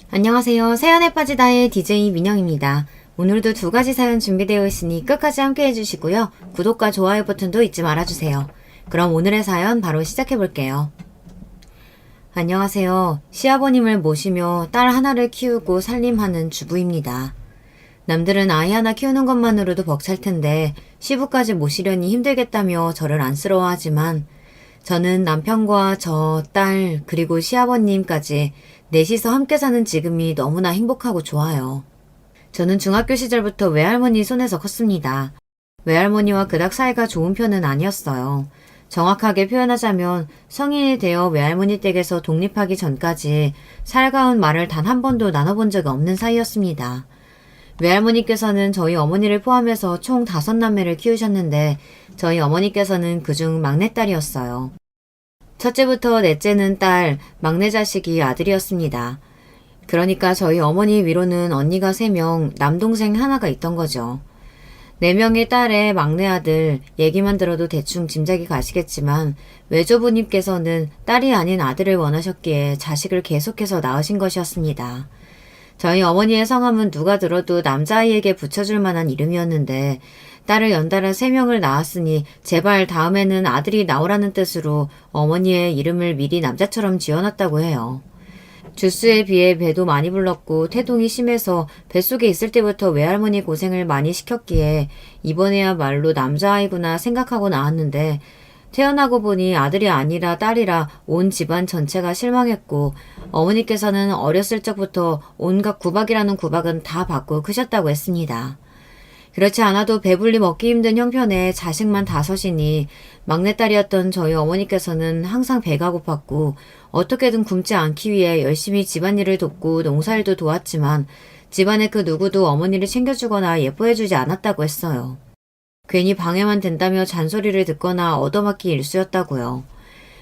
안녕하세요. 사연에 빠지다의 DJ 민영입니다. 오늘도 두 가지 사연 준비되어 있으니 끝까지 함께 해주시고요. 구독과 좋아요 버튼도 잊지 말아주세요. 그럼 오늘의 사연 바로 시작해볼게요. 안녕하세요. 시아버님을 모시며 딸 하나를 키우고 살림하는 주부입니다. 남들은 아이 하나 키우는 것만으로도 벅찰 텐데 시부까지 모시려니 힘들겠다며 저를 안쓰러워하지만 저는 남편과 저, 딸, 그리고 시아버님까지 넷이서 함께 사는 지금이 너무나 행복하고 좋아요. 저는 중학교 시절부터 외할머니 손에서 컸습니다. 외할머니와 그닥 사이가 좋은 편은 아니었어요. 정확하게 표현하자면 성인이 되어 외할머니 댁에서 독립하기 전까지 살가운 말을 단 한 번도 나눠본 적이 없는 사이였습니다. 외할머니께서는 저희 어머니를 포함해서 총 5남매를 키우셨는데 저희 어머니께서는 그중 막내딸이었어요. 첫째부터 넷째는 딸, 막내 자식이 아들이었습니다. 그러니까 저희 어머니 위로는 언니가 3명, 남동생 하나가 있던 거죠. 4명의 딸의 막내 아들, 얘기만 들어도 대충 짐작이 가시겠지만 외조부님께서는 딸이 아닌 아들을 원하셨기에 자식을 계속해서 낳으신 것이었습니다. 저희 어머니의 성함은 누가 들어도 남자아이에게 붙여줄 만한 이름이었는데 딸을 연달아 3명을 낳았으니 제발 다음에는 아들이 나오라는 뜻으로 어머니의 이름을 미리 남자처럼 지어놨다고 해요. 주수에 비해 배도 많이 불렀고 태동이 심해서 뱃속에 있을 때부터 외할머니 고생을 많이 시켰기에 이번에야말로 남자아이구나 생각하고 낳았는데 태어나고 보니 아들이 아니라 딸이라 온 집안 전체가 실망했고 어머니께서는 어렸을 적부터 온갖 구박이라는 구박은 다 받고 크셨다고 했습니다. 그렇지 않아도 배불리 먹기 힘든 형편에 자식만 5이니 막내딸이었던 저희 어머니께서는 항상 배가 고팠고 어떻게든 굶지 않기 위해 열심히 집안일을 돕고 농사일도 도왔지만 집안의 그 누구도 어머니를 챙겨주거나 예뻐해주지 않았다고 했어요. 괜히 방해만 된다며 잔소리를 듣거나 얻어맞기 일쑤였다고요.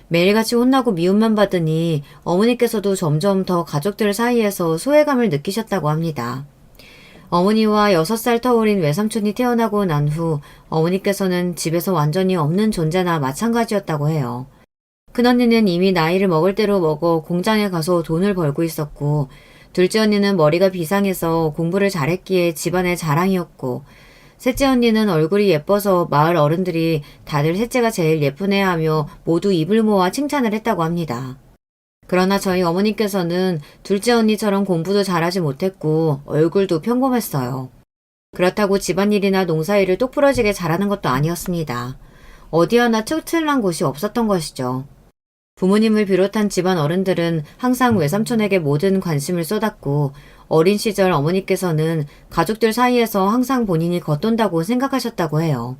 매일같이 혼나고 미움만 받으니 어머니께서도 점점 더 가족들 사이에서 소외감을 느끼셨다고 합니다. 어머니와 6살 터울인 외삼촌이 태어나고 난 후 어머니께서는 집에서 완전히 없는 존재나 마찬가지였다고 해요. 큰언니는 이미 나이를 먹을 대로 먹어 공장에 가서 돈을 벌고 있었고 둘째 언니는 머리가 비상해서 공부를 잘했기에 집안의 자랑이었고 셋째 언니는 얼굴이 예뻐서 마을 어른들이 다들 셋째가 제일 예쁘네 하며 모두 입을 모아 칭찬을 했다고 합니다. 그러나 저희 어머니께서는 둘째 언니처럼 공부도 잘하지 못했고 얼굴도 평범했어요. 그렇다고 집안일이나 농사일을 똑부러지게 잘하는 것도 아니었습니다. 어디 하나 툭틀난 곳이 없었던 것이죠. 부모님을 비롯한 집안 어른들은 항상 외삼촌에게 모든 관심을 쏟았고 어린 시절 어머니께서는 가족들 사이에서 항상 본인이 겉돈다고 생각하셨다고 해요.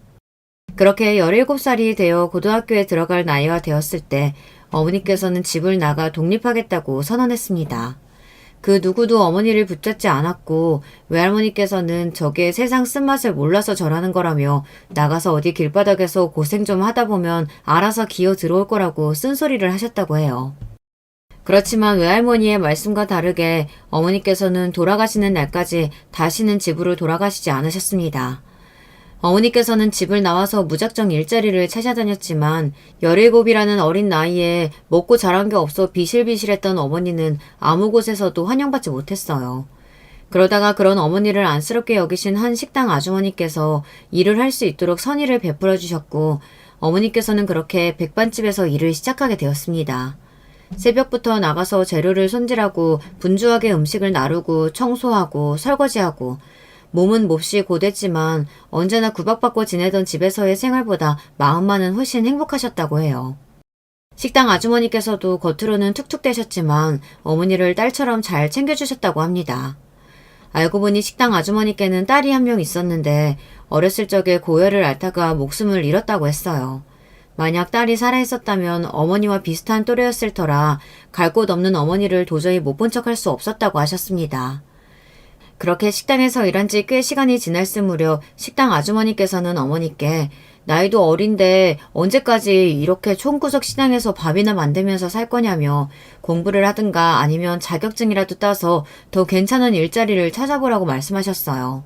그렇게 17살이 되어 고등학교에 들어갈 나이가 되었을 때 어머니께서는 집을 나가 독립하겠다고 선언했습니다. 그 누구도 어머니를 붙잡지 않았고 외할머니께서는 저게 세상 쓴맛을 몰라서 저라는 거라며 나가서 어디 길바닥에서 고생 좀 하다 보면 알아서 기어 들어올 거라고 쓴소리를 하셨다고 해요. 그렇지만 외할머니의 말씀과 다르게 어머니께서는 돌아가시는 날까지 다시는 집으로 돌아가시지 않으셨습니다. 어머니께서는 집을 나와서 무작정 일자리를 찾아다녔지만 17이라는 어린 나이에 먹고 자란 게 없어 비실비실했던 어머니는 아무 곳에서도 환영받지 못했어요. 그러다가 그런 어머니를 안쓰럽게 여기신 한 식당 아주머니께서 일을 할 수 있도록 선의를 베풀어 주셨고 어머니께서는 그렇게 백반집에서 일을 시작하게 되었습니다. 새벽부터 나가서 재료를 손질하고 분주하게 음식을 나르고 청소하고 설거지하고 몸은 몹시 고됐지만 언제나 구박받고 지내던 집에서의 생활보다 마음만은 훨씬 행복하셨다고 해요. 식당 아주머니께서도 겉으로는 툭툭대셨지만 어머니를 딸처럼 잘 챙겨주셨다고 합니다. 알고 보니 식당 아주머니께는 딸이 1명 있었는데 어렸을 적에 고열을 앓다가 목숨을 잃었다고 했어요. 만약 딸이 살아있었다면 어머니와 비슷한 또래였을 터라 갈 곳 없는 어머니를 도저히 못 본 척할 수 없었다고 하셨습니다. 그렇게 식당에서 일한 지 꽤 시간이 지났을 무렵 식당 아주머니께서는 어머니께 나이도 어린데 언제까지 이렇게 총구석 시장에서 밥이나 만들면서 살 거냐며 공부를 하든가 아니면 자격증이라도 따서 더 괜찮은 일자리를 찾아보라고 말씀하셨어요.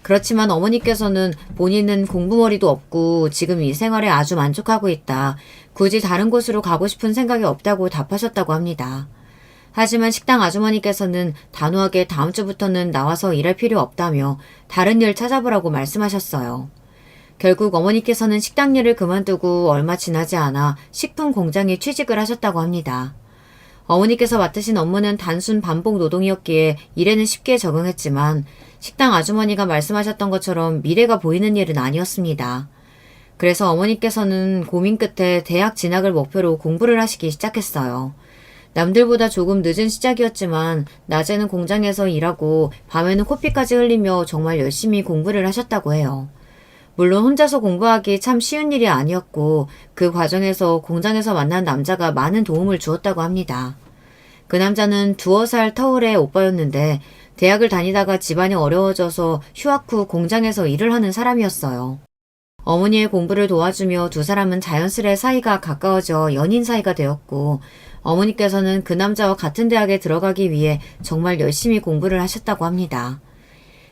그렇지만 어머니께서는 본인은 공부머리도 없고 지금 이 생활에 아주 만족하고 있다. 굳이 다른 곳으로 가고 싶은 생각이 없다고 답하셨다고 합니다. 하지만 식당 아주머니께서는 단호하게 다음 주부터는 나와서 일할 필요 없다며 다른 일 찾아보라고 말씀하셨어요. 결국 어머니께서는 식당 일을 그만두고 얼마 지나지 않아 식품 공장에 취직을 하셨다고 합니다. 어머니께서 맡으신 업무는 단순 반복 노동이었기에 일에는 쉽게 적응했지만 식당 아주머니가 말씀하셨던 것처럼 미래가 보이는 일은 아니었습니다. 그래서 어머니께서는 고민 끝에 대학 진학을 목표로 공부를 하시기 시작했어요. 남들보다 조금 늦은 시작이었지만 낮에는 공장에서 일하고 밤에는 코피까지 흘리며 정말 열심히 공부를 하셨다고 해요. 물론 혼자서 공부하기 참 쉬운 일이 아니었고 그 과정에서 공장에서 만난 남자가 많은 도움을 주었다고 합니다. 그 남자는 2살 터울의 오빠였는데 대학을 다니다가 집안이 어려워져서 휴학 후 공장에서 일을 하는 사람이었어요. 어머니의 공부를 도와주며 두 사람은 자연스레 사이가 가까워져 연인 사이가 되었고 어머니께서는 그 남자와 같은 대학에 들어가기 위해 정말 열심히 공부를 하셨다고 합니다.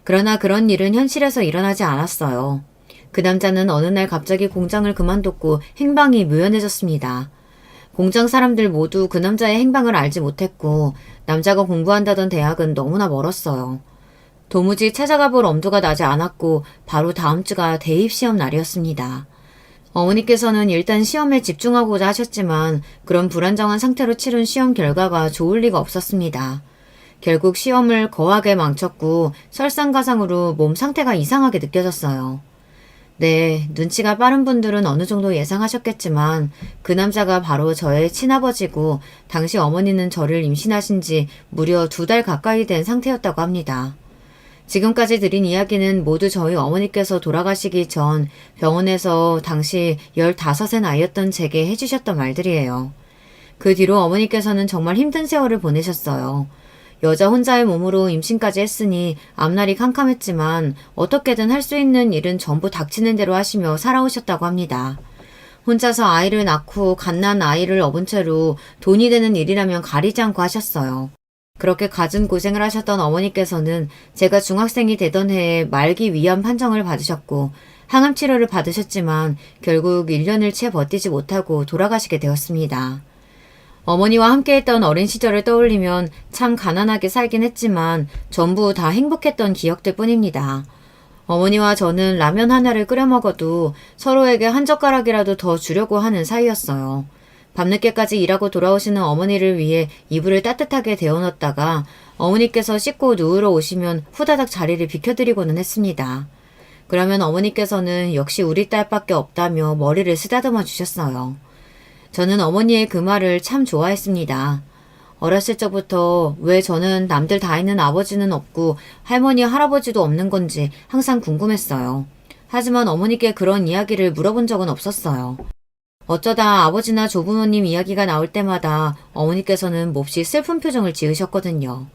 그러나 그런 일은 현실에서 일어나지 않았어요. 그 남자는 어느 날 갑자기 공장을 그만뒀고 행방이 묘연해졌습니다. 공장 사람들 모두 그 남자의 행방을 알지 못했고 남자가 공부한다던 대학은 너무나 멀었어요. 도무지 찾아가 볼 엄두가 나지 않았고 바로 다음 주가 대입시험 날이었습니다. 어머니께서는 일단 시험에 집중하고자 하셨지만 그런 불안정한 상태로 치른 시험 결과가 좋을 리가 없었습니다. 결국 시험을 거하게 망쳤고 설상가상으로 몸 상태가 이상하게 느껴졌어요. 네, 눈치가 빠른 분들은 어느 정도 예상하셨겠지만 그 남자가 바로 저의 친아버지고 당시 어머니는 저를 임신하신 지 무려 2달 가까이 된 상태였다고 합니다. 지금까지 드린 이야기는 모두 저희 어머니께서 돌아가시기 전 병원에서 당시 15의 나이였던 제게 해주셨던 말들이에요. 그 뒤로 어머니께서는 정말 힘든 세월을 보내셨어요. 여자 혼자의 몸으로 임신까지 했으니 앞날이 캄캄했지만 어떻게든 할 수 있는 일은 전부 닥치는 대로 하시며 살아오셨다고 합니다. 혼자서 아이를 낳고 갓난 아이를 업은 채로 돈이 되는 일이라면 가리지 않고 하셨어요. 그렇게 갖은 고생을 하셨던 어머니께서는 제가 중학생이 되던 해에 말기 위암 판정을 받으셨고 항암 치료를 받으셨지만 결국 1년을 채 버티지 못하고 돌아가시게 되었습니다. 어머니와 함께했던 어린 시절을 떠올리면 참 가난하게 살긴 했지만 전부 다 행복했던 기억들 뿐입니다. 어머니와 저는 라면 하나를 끓여 먹어도 서로에게 한 젓가락이라도 더 주려고 하는 사이였어요. 밤늦게까지 일하고 돌아오시는 어머니를 위해 이불을 따뜻하게 데워놓다가 어머니께서 씻고 누우러 오시면 후다닥 자리를 비켜드리고는 했습니다. 그러면 어머니께서는 역시 우리 딸밖에 없다며 머리를 쓰다듬어 주셨어요. 저는 어머니의 그 말을 참 좋아했습니다. 어렸을 적부터 왜 저는 남들 다 있는 아버지는 없고 할머니, 할아버지도 없는 건지 항상 궁금했어요. 하지만 어머니께 그런 이야기를 물어본 적은 없었어요. 어쩌다 아버지나 조부모님 이야기가 나올 때마다 어머니께서는 몹시 슬픈 표정을 지으셨거든요.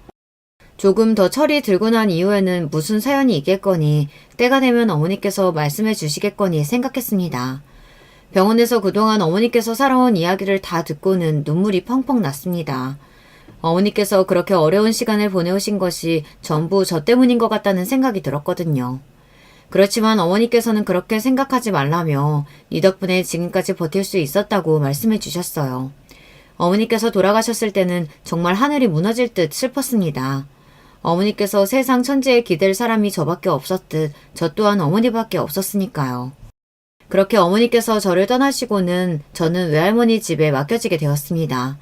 조금 더 철이 들고 난 이후에는 무슨 사연이 있겠거니 때가 되면 어머니께서 말씀해 주시겠거니 생각했습니다. 병원에서 그동안 어머니께서 살아온 이야기를 다 듣고는 눈물이 펑펑 났습니다. 어머니께서 그렇게 어려운 시간을 보내오신 것이 전부 저 때문인 것 같다는 생각이 들었거든요. 그렇지만 어머니께서는 그렇게 생각하지 말라며 네 덕분에 지금까지 버틸 수 있었다고 말씀해 주셨어요. 어머니께서 돌아가셨을 때는 정말 하늘이 무너질 듯 슬펐습니다. 어머니께서 세상 천지에 기댈 사람이 저밖에 없었듯 저 또한 어머니밖에 없었으니까요. 그렇게 어머니께서 저를 떠나시고는 저는 외할머니 집에 맡겨지게 되었습니다.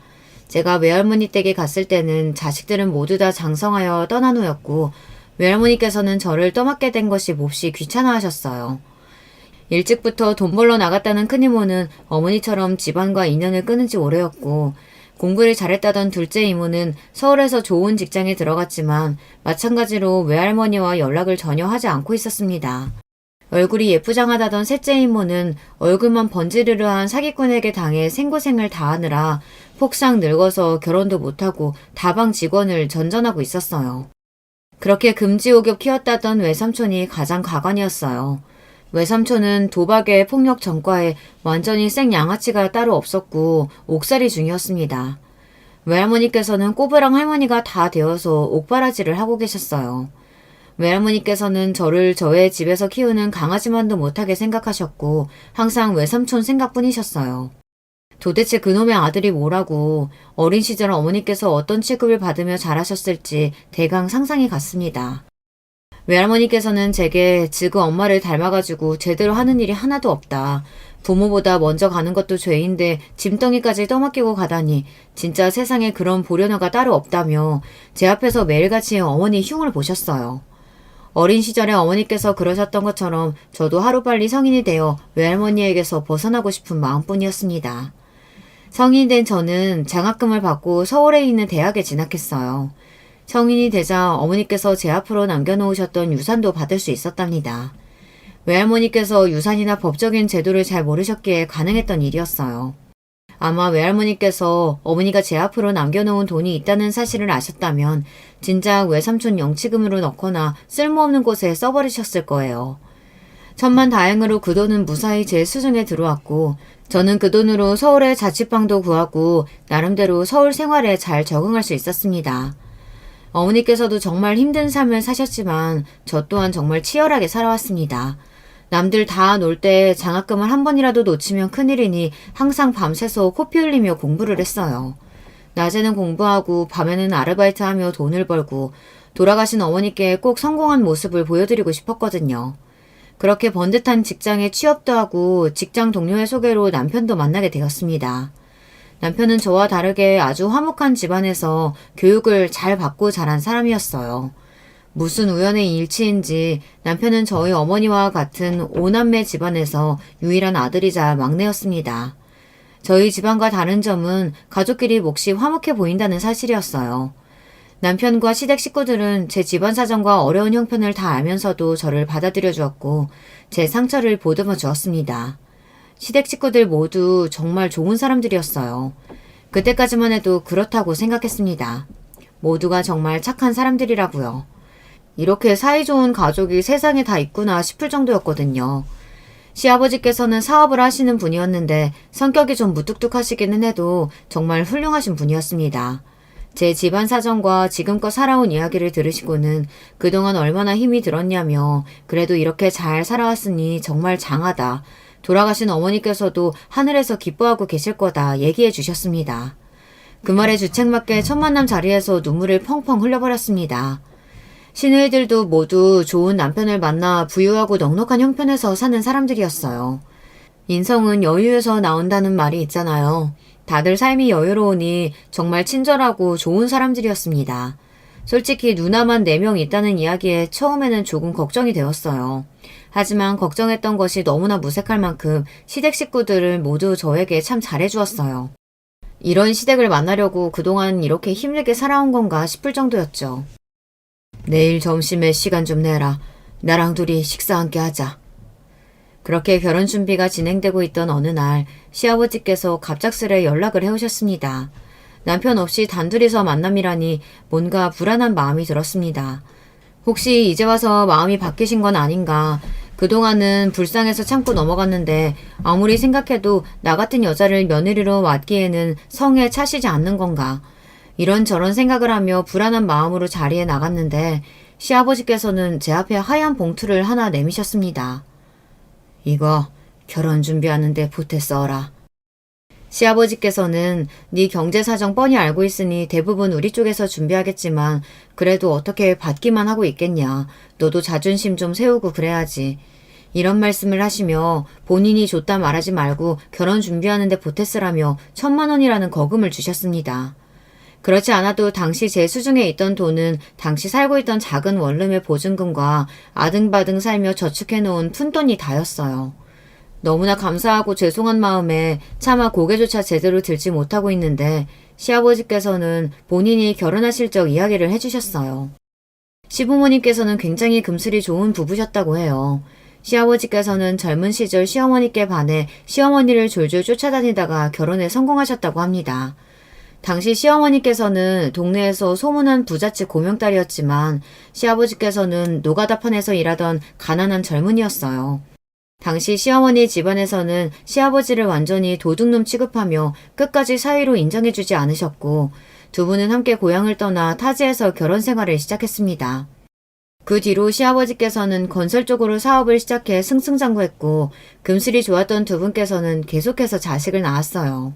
제가 외할머니 댁에 갔을 때는 자식들은 모두 다 장성하여 떠난 후였고 외할머니께서는 저를 떠맡게 된 것이 몹시 귀찮아하셨어요. 일찍부터 돈 벌러 나갔다는 큰이모는 어머니처럼 집안과 인연을 끊은 지 오래였고 공부를 잘했다던 둘째 이모는 서울에서 좋은 직장에 들어갔지만 마찬가지로 외할머니와 연락을 전혀 하지 않고 있었습니다. 얼굴이 예쁘장하다던 셋째 이모는 얼굴만 번지르르한 사기꾼에게 당해 생고생을 다하느라 폭삭 늙어서 결혼도 못하고 다방 직원을 전전하고 있었어요. 그렇게 금지옥엽 키웠다던 외삼촌이 가장 가관이었어요. 외삼촌은 도박에 폭력 전과에 완전히 생 양아치가 따로 없었고 옥살이 중이었습니다. 외할머니께서는 꼬부랑 할머니가 다 되어서 옥바라지를 하고 계셨어요. 외할머니께서는 저를 저의 집에서 키우는 강아지만도 못하게 생각하셨고 항상 외삼촌 생각뿐이셨어요. 도대체 그놈의 아들이 뭐라고 어린 시절 어머니께서 어떤 취급을 받으며 자라셨을지 대강 상상이 갔습니다. 외할머니께서는 제게 지그 엄마를 닮아가지고 제대로 하는 일이 하나도 없다. 부모보다 먼저 가는 것도 죄인데 짐덩이까지 떠맡기고 가다니 진짜 세상에 그런 보려너가 따로 없다며 제 앞에서 매일같이 어머니 흉을 보셨어요. 어린 시절에 어머니께서 그러셨던 것처럼 저도 하루빨리 성인이 되어 외할머니에게서 벗어나고 싶은 마음뿐이었습니다. 성인이 된 저는 장학금을 받고 서울에 있는 대학에 진학했어요. 성인이 되자 어머니께서 제 앞으로 남겨놓으셨던 유산도 받을 수 있었답니다. 외할머니께서 유산이나 법적인 제도를 잘 모르셨기에 가능했던 일이었어요. 아마 외할머니께서 어머니가 제 앞으로 남겨놓은 돈이 있다는 사실을 아셨다면 진작 외삼촌 영치금으로 넣거나 쓸모없는 곳에 써버리셨을 거예요. 천만다행으로 그 돈은 무사히 제 수중에 들어왔고 저는 그 돈으로 서울에 자취방도 구하고 나름대로 서울 생활에 잘 적응할 수 있었습니다. 어머니께서도 정말 힘든 삶을 사셨지만 저 또한 정말 치열하게 살아왔습니다. 남들 다 놀 때 장학금을 한 번이라도 놓치면 큰일이니 항상 밤새서 코피 흘리며 공부를 했어요. 낮에는 공부하고 밤에는 아르바이트하며 돈을 벌고 돌아가신 어머니께 꼭 성공한 모습을 보여드리고 싶었거든요. 그렇게 번듯한 직장에 취업도 하고 직장 동료의 소개로 남편도 만나게 되었습니다. 남편은 저와 다르게 아주 화목한 집안에서 교육을 잘 받고 자란 사람이었어요. 무슨 우연의 일치인지 남편은 저희 어머니와 같은 오남매 집안에서 유일한 아들이자 막내였습니다. 저희 집안과 다른 점은 가족끼리 몫이 화목해 보인다는 사실이었어요. 남편과 시댁 식구들은 제 집안 사정과 어려운 형편을 다 알면서도 저를 받아들여 주었고 제 상처를 보듬어 주었습니다. 시댁 식구들 모두 정말 좋은 사람들이었어요. 그때까지만 해도 그렇다고 생각했습니다. 모두가 정말 착한 사람들이라고요. 이렇게 사이좋은 가족이 세상에 다 있구나 싶을 정도였거든요. 시아버지께서는 사업을 하시는 분이었는데 성격이 좀 무뚝뚝하시기는 해도 정말 훌륭하신 분이었습니다. 제 집안 사정과 지금껏 살아온 이야기를 들으시고는 그동안 얼마나 힘이 들었냐며 그래도 이렇게 잘 살아왔으니 정말 장하다. 돌아가신 어머니께서도 하늘에서 기뻐하고 계실 거다 얘기해 주셨습니다. 그 말에 주책맞게 첫 만남 자리에서 눈물을 펑펑 흘려버렸습니다. 시누이들도 모두 좋은 남편을 만나 부유하고 넉넉한 형편에서 사는 사람들이었어요. 인성은 여유에서 나온다는 말이 있잖아요. 다들 삶이 여유로우니 정말 친절하고 좋은 사람들이었습니다. 솔직히 누나만 4명 있다는 이야기에 처음에는 조금 걱정이 되었어요. 하지만 걱정했던 것이 너무나 무색할 만큼 시댁 식구들을 모두 저에게 참 잘해주었어요. 이런 시댁을 만나려고 그동안 이렇게 힘들게 살아온 건가 싶을 정도였죠. 내일 점심에 시간 좀 내라. 나랑 둘이 식사 함께 하자. 그렇게 결혼 준비가 진행되고 있던 어느 날 시아버지께서 갑작스레 연락을 해오셨습니다. 남편 없이 단둘이서 만남이라니 뭔가 불안한 마음이 들었습니다. 혹시 이제 와서 마음이 바뀌신 건 아닌가. 그동안은 불쌍해서 참고 넘어갔는데 아무리 생각해도 나 같은 여자를 며느리로 맡기에는 성에 차시지 않는 건가. 이런저런 생각을 하며 불안한 마음으로 자리에 나갔는데 시아버지께서는 제 앞에 하얀 봉투를 하나 내미셨습니다. 이거 결혼 준비하는데 보태 써라. 시아버지께서는 네 경제 사정 뻔히 알고 있으니 대부분 우리 쪽에서 준비하겠지만 그래도 어떻게 받기만 하고 있겠냐. 너도 자존심 좀 세우고 그래야지. 이런 말씀을 하시며 본인이 줬다 말하지 말고 결혼 준비하는데 보태 쓰라며 1,000만 원이라는 거금을 주셨습니다. 그렇지 않아도 당시 제 수중에 있던 돈은 당시 살고 있던 작은 원룸의 보증금과 아등바등 살며 저축해놓은 푼돈이 다였어요. 너무나 감사하고 죄송한 마음에 차마 고개조차 제대로 들지 못하고 있는데 시아버지께서는 본인이 결혼하실 적 이야기를 해주셨어요. 시부모님께서는 굉장히 금슬이 좋은 부부셨다고 해요. 시아버지께서는 젊은 시절 시어머니께 반해 시어머니를 졸졸 쫓아다니다가 결혼에 성공하셨다고 합니다. 당시 시어머니께서는 동네에서 소문난 부잣집 고명딸이었지만 시아버지께서는 노가다판에서 일하던 가난한 젊은이였어요. 당시 시어머니 집안에서는 시아버지를 완전히 도둑놈 취급하며 끝까지 사위로 인정해주지 않으셨고 두 분은 함께 고향을 떠나 타지에서 결혼 생활을 시작했습니다. 그 뒤로 시아버지께서는 건설 쪽으로 사업을 시작해 승승장구했고 금슬이 좋았던 두 분께서는 계속해서 자식을 낳았어요.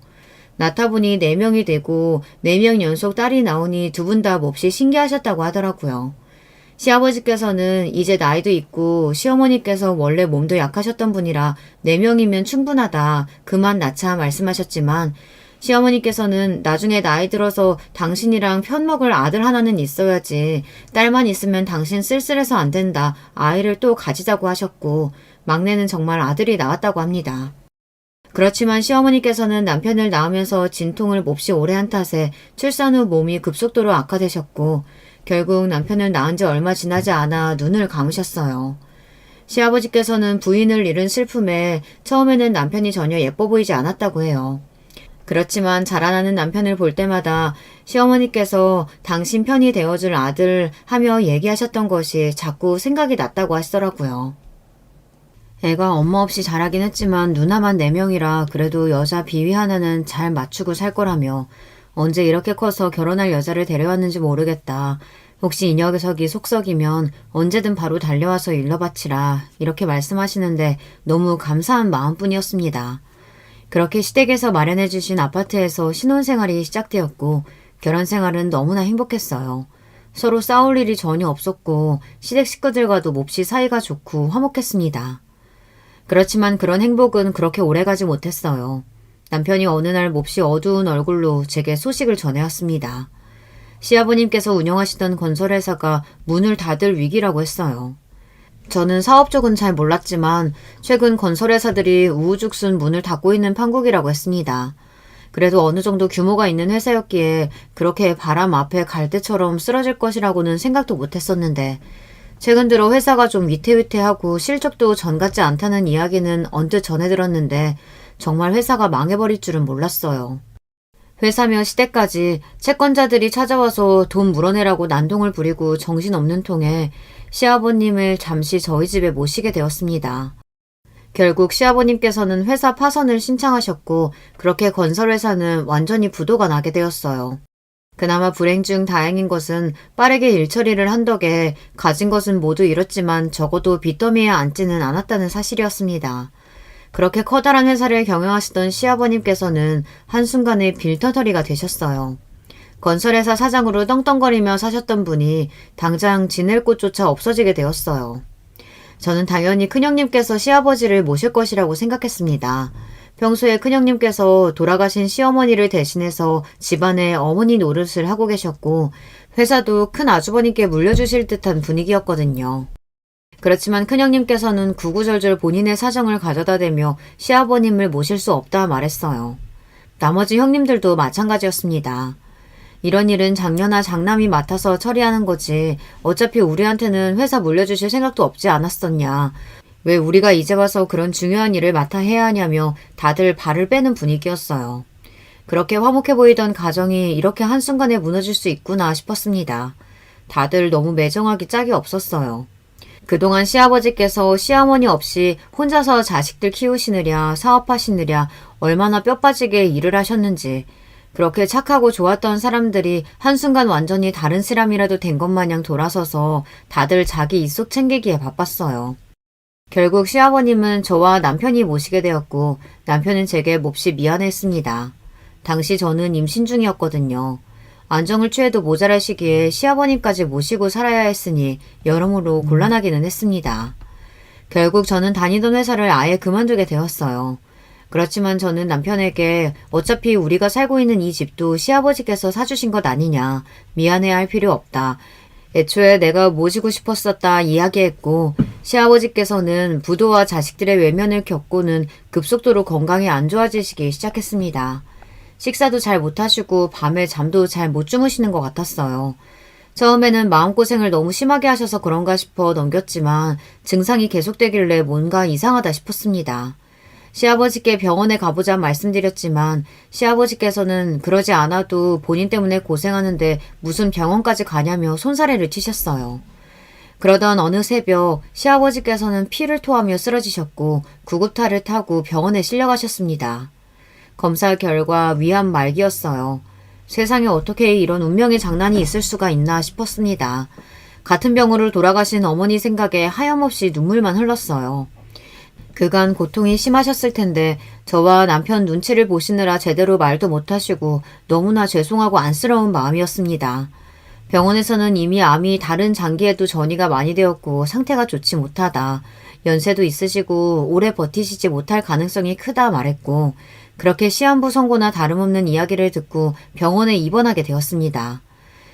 낳다보니 4명이 되고 4명 연속 딸이 나오니 두 분 다 몹시 신기하셨다고 하더라고요. 시아버지께서는 이제 나이도 있고 시어머니께서 원래 몸도 약하셨던 분이라 4명이면 충분하다. 그만 낳자 말씀하셨지만 시어머니께서는 나중에 나이 들어서 당신이랑 편먹을 아들 하나는 있어야지. 딸만 있으면 당신 쓸쓸해서 안 된다. 아이를 또 가지자고 하셨고 막내는 정말 아들이 나왔다고 합니다. 그렇지만 시어머니께서는 남편을 낳으면서 진통을 몹시 오래 한 탓에 출산 후 몸이 급속도로 악화되셨고 결국 남편을 낳은 지 얼마 지나지 않아 눈을 감으셨어요. 시아버지께서는 부인을 잃은 슬픔에 처음에는 남편이 전혀 예뻐 보이지 않았다고 해요. 그렇지만 자라나는 남편을 볼 때마다 시어머니께서 당신 편이 되어줄 아들 하며 얘기하셨던 것이 자꾸 생각이 났다고 하시더라고요. 애가 엄마 없이 자라긴 했지만 누나만 4명이라 그래도 여자 비위 하나는 잘 맞추고 살 거라며 언제 이렇게 커서 결혼할 여자를 데려왔는지 모르겠다. 혹시 이 녀석이 속썩이면 언제든 바로 달려와서 일러바치라. 이렇게 말씀하시는데 너무 감사한 마음뿐이었습니다. 그렇게 시댁에서 마련해 주신 아파트에서 신혼생활이 시작되었고 결혼 생활은 너무나 행복했어요. 서로 싸울 일이 전혀 없었고 시댁 식구들과도 몹시 사이가 좋고 화목했습니다. 그렇지만 그런 행복은 그렇게 오래가지 못했어요. 남편이 어느 날 몹시 어두운 얼굴로 제게 소식을 전해왔습니다. 시아버님께서 운영하시던 건설회사가 문을 닫을 위기라고 했어요. 저는 사업 쪽은 잘 몰랐지만 최근 건설회사들이 우후죽순 문을 닫고 있는 판국이라고 했습니다. 그래도 어느 정도 규모가 있는 회사였기에 그렇게 바람 앞에 갈대처럼 쓰러질 것이라고는 생각도 못했었는데 최근 들어 회사가 좀 위태위태하고 실적도 전 같지 않다는 이야기는 언뜻 전해 들었는데 정말 회사가 망해버릴 줄은 몰랐어요. 회사며 시댁까지 채권자들이 찾아와서 돈 물어내라고 난동을 부리고 정신없는 통에 시아버님을 잠시 저희 집에 모시게 되었습니다. 결국 시아버님께서는 회사 파산을 신청하셨고 그렇게 건설회사는 완전히 부도가 나게 되었어요. 그나마 불행 중 다행인 것은 빠르게 일처리를 한 덕에 가진 것은 모두 잃었지만 적어도 빚더미에 앉지는 않았다는 사실이었습니다. 그렇게 커다란 회사를 경영하시던 시아버님께서는 한순간에 빌터터리가 되셨어요. 건설회사 사장으로 떵떵거리며 사셨던 분이 당장 지낼 곳조차 없어지게 되었어요. 저는 당연히 큰형님께서 시아버지를 모실 것이라고 생각했습니다. 평소에 큰형님께서 돌아가신 시어머니를 대신해서 집안의 어머니 노릇을 하고 계셨고 회사도 큰 아주버님께 물려주실 듯한 분위기였거든요. 그렇지만 큰형님께서는 구구절절 본인의 사정을 가져다 대며 시아버님을 모실 수 없다 말했어요. 나머지 형님들도 마찬가지였습니다. 이런 일은 장녀나 장남이 맡아서 처리하는 거지 어차피 우리한테는 회사 물려주실 생각도 없지 않았었냐. 왜 우리가 이제 와서 그런 중요한 일을 맡아 해야 하냐며 다들 발을 빼는 분위기였어요. 그렇게 화목해 보이던 가정이 이렇게 한순간에 무너질 수 있구나 싶었습니다. 다들 너무 매정하기 짝이 없었어요. 그동안 시아버지께서 시어머니 없이 혼자서 자식들 키우시느랴 사업하시느랴 얼마나 뼈 빠지게 일을 하셨는지 그렇게 착하고 좋았던 사람들이 한순간 완전히 다른 사람이라도 된 것 마냥 돌아서서 다들 자기 이속 챙기기에 바빴어요. 결국 시아버님은 저와 남편이 모시게 되었고 남편은 제게 몹시 미안했습니다. 당시 저는 임신 중이었거든요. 안정을 취해도 모자랄 시기에 시아버님까지 모시고 살아야 했으니 여러모로 곤란하기는 했습니다. 결국 저는 다니던 회사를 아예 그만두게 되었어요. 그렇지만 저는 남편에게 어차피 우리가 살고 있는 이 집도 시아버지께서 사주신 것 아니냐. 미안해할 필요 없다. 애초에 내가 모시고 싶었었다 이야기했고 시아버지께서는 부도와 자식들의 외면을 겪고는 급속도로 건강이 안 좋아지시기 시작했습니다. 식사도 잘 못하시고 밤에 잠도 잘 못 주무시는 것 같았어요. 처음에는 마음고생을 너무 심하게 하셔서 그런가 싶어 넘겼지만 증상이 계속되길래 뭔가 이상하다 싶었습니다. 시아버지께 병원에 가보자 말씀드렸지만 시아버지께서는 그러지 않아도 본인 때문에 고생하는데 무슨 병원까지 가냐며 손사래를 치셨어요. 그러던 어느 새벽 시아버지께서는 피를 토하며 쓰러지셨고 구급차를 타고 병원에 실려가셨습니다. 검사 결과 위암 말기였어요. 세상에 어떻게 이런 운명의 장난이 있을 수가 있나 싶었습니다. 같은 병으로 돌아가신 어머니 생각에 하염없이 눈물만 흘렀어요. 그간 고통이 심하셨을 텐데 저와 남편 눈치를 보시느라 제대로 말도 못하시고 너무나 죄송하고 안쓰러운 마음이었습니다. 병원에서는 이미 암이 다른 장기에도 전이가 많이 되었고 상태가 좋지 못하다. 연세도 있으시고 오래 버티시지 못할 가능성이 크다 말했고 그렇게 시한부 선고나 다름없는 이야기를 듣고 병원에 입원하게 되었습니다.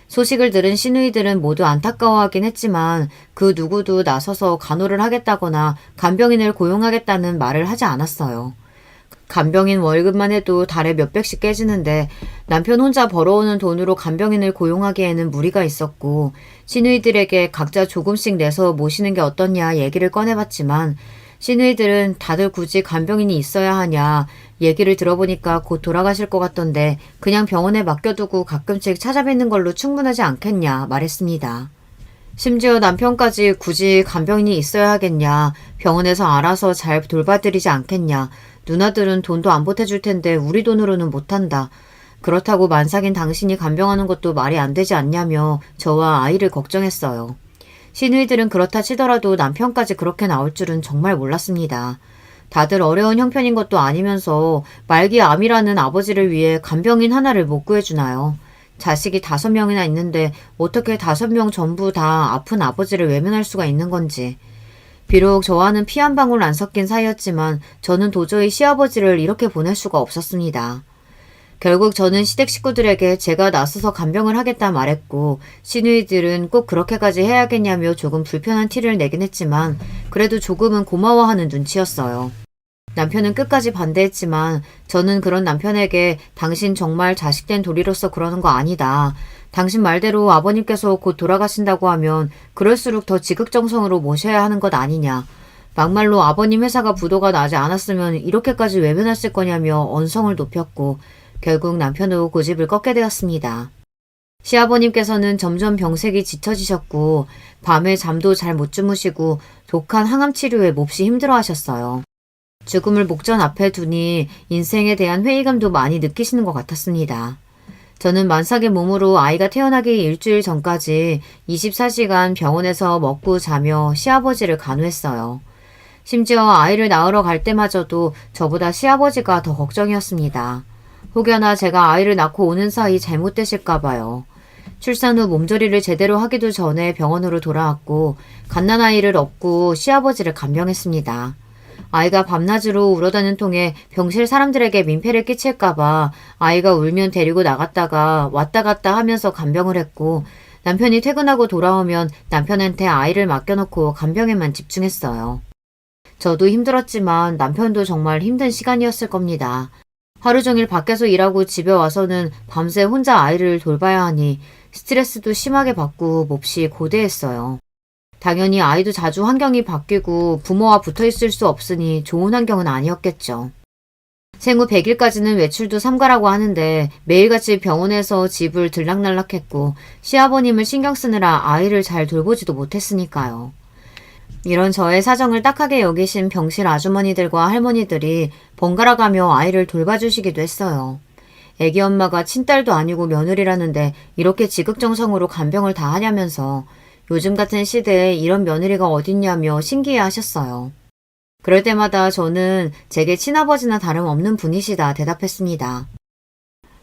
소식을 들은 시누이들은 모두 안타까워하긴 했지만 그 누구도 나서서 간호를 하겠다거나 간병인을 고용하겠다는 말을 하지 않았어요. 간병인 월급만 해도 달에 몇백씩 깨지는데 남편 혼자 벌어오는 돈으로 간병인을 고용하기에는 무리가 있었고 시누이들에게 각자 조금씩 내서 모시는 게 어떻냐 얘기를 꺼내봤지만 시누이들은 다들 굳이 간병인이 있어야 하냐 얘기를 들어보니까 곧 돌아가실 것 같던데 그냥 병원에 맡겨두고 가끔씩 찾아뵙는 걸로 충분하지 않겠냐 말했습니다. 심지어 남편까지 굳이 간병인이 있어야 하겠냐, 병원에서 알아서 잘 돌봐드리지 않겠냐, 누나들은 돈도 안 보태줄 텐데 우리 돈으로는 못한다. 그렇다고 만삭인 당신이 간병하는 것도 말이 안 되지 않냐며 저와 아이를 걱정했어요. 시누이들은 그렇다 치더라도 남편까지 그렇게 나올 줄은 정말 몰랐습니다. 다들 어려운 형편인 것도 아니면서 말기 암이라는 아버지를 위해 간병인 하나를 못 구해주나요? 자식이 5명이나 있는데 어떻게 5명 전부 다 아픈 아버지를 외면할 수가 있는 건지. 비록 저와는 피 한 방울 안 섞인 사이였지만 저는 도저히 시아버지를 이렇게 보낼 수가 없었습니다. 결국 저는 시댁 식구들에게 제가 나서서 간병을 하겠다 말했고 시누이들은 꼭 그렇게까지 해야겠냐며 조금 불편한 티를 내긴 했지만 그래도 조금은 고마워하는 눈치였어요. 남편은 끝까지 반대했지만 저는 그런 남편에게 당신 정말 자식된 도리로서 그러는 거 아니다. 당신 말대로 아버님께서 곧 돌아가신다고 하면 그럴수록 더 지극정성으로 모셔야 하는 것 아니냐. 막말로 아버님 회사가 부도가 나지 않았으면 이렇게까지 외면했을 거냐며 언성을 높였고 결국 남편도 고집을 꺾게 되었습니다. 시아버님께서는 점점 병색이 짙어지셨고 밤에 잠도 잘 못 주무시고 독한 항암 치료에 몹시 힘들어하셨어요. 죽음을 목전 앞에 두니 인생에 대한 회의감도 많이 느끼시는 것 같았습니다. 저는 만삭의 몸으로 아이가 태어나기 일주일 전까지 24시간 병원에서 먹고 자며 시아버지를 간호했어요. 심지어 아이를 낳으러 갈 때마저도 저보다 시아버지가 더 걱정이었습니다. 혹여나 제가 아이를 낳고 오는 사이 잘못되실까봐요. 출산 후 몸조리를 제대로 하기도 전에 병원으로 돌아왔고 갓난아이를 업고 시아버지를 간병했습니다. 아이가 밤낮으로 울어다는 통에 병실 사람들에게 민폐를 끼칠까봐 아이가 울면 데리고 나갔다가 왔다 갔다 하면서 간병을 했고 남편이 퇴근하고 돌아오면 남편한테 아이를 맡겨놓고 간병에만 집중했어요. 저도 힘들었지만 남편도 정말 힘든 시간이었을 겁니다. 하루 종일 밖에서 일하고 집에 와서는 밤새 혼자 아이를 돌봐야 하니 스트레스도 심하게 받고 몹시 고대했어요. 당연히 아이도 자주 환경이 바뀌고 부모와 붙어있을 수 없으니 좋은 환경은 아니었겠죠. 생후 100일까지는 외출도 삼가라고 하는데 매일같이 병원에서 집을 들락날락했고 시아버님을 신경 쓰느라 아이를 잘 돌보지도 못했으니까요. 이런 저의 사정을 딱하게 여기신 병실 아주머니들과 할머니들이 번갈아가며 아이를 돌봐주시기도 했어요. 애기 엄마가 친딸도 아니고 며느리라는데 이렇게 지극정성으로 간병을 다 하냐면서 요즘 같은 시대에 이런 며느리가 어딨냐며 신기해 하셨어요. 그럴 때마다 저는 제게 친아버지나 다름없는 분이시다 대답했습니다.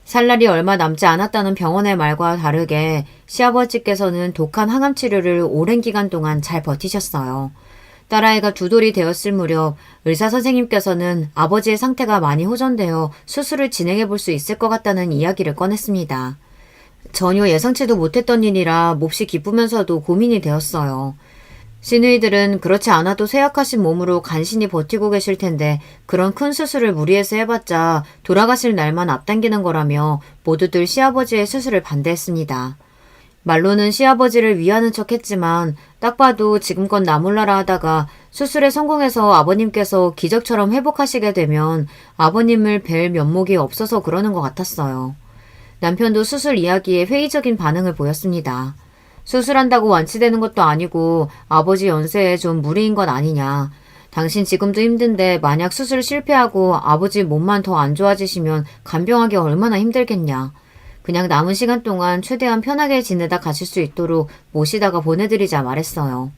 살 날이 얼마 남지 않았다는 병원의 말과 다르게 시아버지께서는 독한 항암 치료를 오랜 기간 동안 잘 버티셨어요. 딸아이가 2돌이 되었을 무렵 의사 선생님께서는 아버지의 상태가 많이 호전되어 수술을 진행해 볼 수 있을 것 같다는 이야기를 꺼냈습니다. 전혀 예상치도 못했던 일이라 몹시 기쁘면서도 고민이 되었어요. 시누이들은 그렇지 않아도 쇠약하신 몸으로 간신히 버티고 계실 텐데 그런 큰 수술을 무리해서 해봤자 돌아가실 날만 앞당기는 거라며 모두들 시아버지의 수술을 반대했습니다. 말로는 시아버지를 위하는 척 했지만 딱 봐도 지금껏 나 몰라라 하다가 수술에 성공해서 아버님께서 기적처럼 회복하시게 되면 아버님을 뵐 면목이 없어서 그러는 것 같았어요. 남편도 수술 이야기에 회의적인 반응을 보였습니다. 수술한다고 완치되는 것도 아니고 아버지 연세에 좀 무리인 것 아니냐. 당신 지금도 힘든데 만약 수술 실패하고 아버지 몸만 더 안 좋아지시면 간병하기 얼마나 힘들겠냐. 그냥 남은 시간 동안 최대한 편하게 지내다 가실 수 있도록 모시다가 보내드리자 말했어요.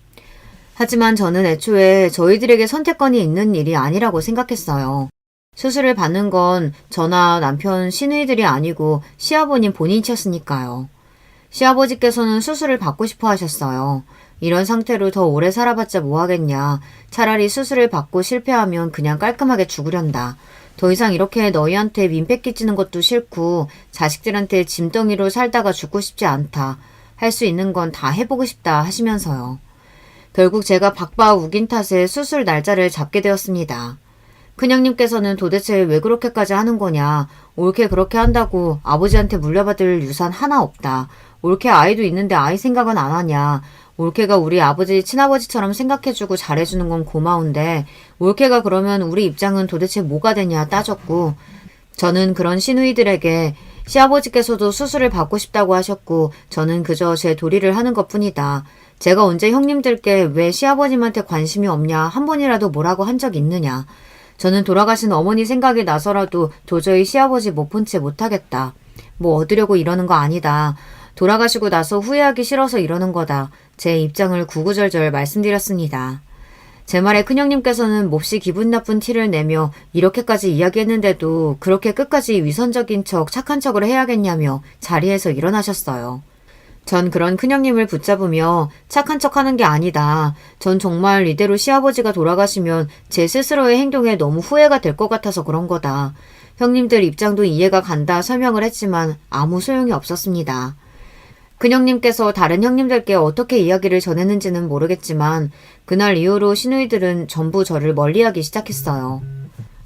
하지만 저는 애초에 저희들에게 선택권이 있는 일이 아니라고 생각했어요. 수술을 받는 건 저나 남편 시누이들이 아니고 시아버님 본인이셨으니까요. 시아버지께서는 수술을 받고 싶어 하셨어요. 이런 상태로 더 오래 살아봤자 뭐하겠냐. 차라리 수술을 받고 실패하면 그냥 깔끔하게 죽으련다. 더 이상 이렇게 너희한테 민폐 끼치는 것도 싫고 자식들한테 짐덩이로 살다가 죽고 싶지 않다. 할 수 있는 건 다 해보고 싶다 하시면서요. 결국 제가 박박 우긴 탓에 수술 날짜를 잡게 되었습니다. 큰형님께서는 도대체 왜 그렇게까지 하는 거냐. 옳게 그렇게 한다고 아버지한테 물려받을 유산 하나 없다. 옳게 아이도 있는데 아이 생각은 안 하냐. 옳게가 우리 아버지 친아버지처럼 생각해주고 잘해주는 건 고마운데 옳게가 그러면 우리 입장은 도대체 뭐가 되냐 따졌고 저는 그런 시누이들에게 시아버지께서도 수술을 받고 싶다고 하셨고 저는 그저 제 도리를 하는 것뿐이다. 제가 언제 형님들께 왜 시아버님한테 관심이 없냐 한 번이라도 뭐라고 한 적 있느냐. 저는 돌아가신 어머니 생각이 나서라도 도저히 시아버지 못 본 채 못하겠다. 뭐 얻으려고 이러는 거 아니다. 돌아가시고 나서 후회하기 싫어서 이러는 거다. 제 입장을 구구절절 말씀드렸습니다. 제 말에 큰형님께서는 몹시 기분 나쁜 티를 내며 이렇게까지 이야기했는데도 그렇게 끝까지 위선적인 척 착한 척을 해야겠냐며 자리에서 일어나셨어요. 전 그런 큰형님을 붙잡으며 착한 척하는 게 아니다. 전 정말 이대로 시아버지가 돌아가시면 제 스스로의 행동에 너무 후회가 될 것 같아서 그런 거다. 형님들 입장도 이해가 간다 설명을 했지만 아무 소용이 없었습니다. 큰형님께서 다른 형님들께 어떻게 이야기를 전했는지는 모르겠지만 그날 이후로 시누이들은 전부 저를 멀리하기 시작했어요.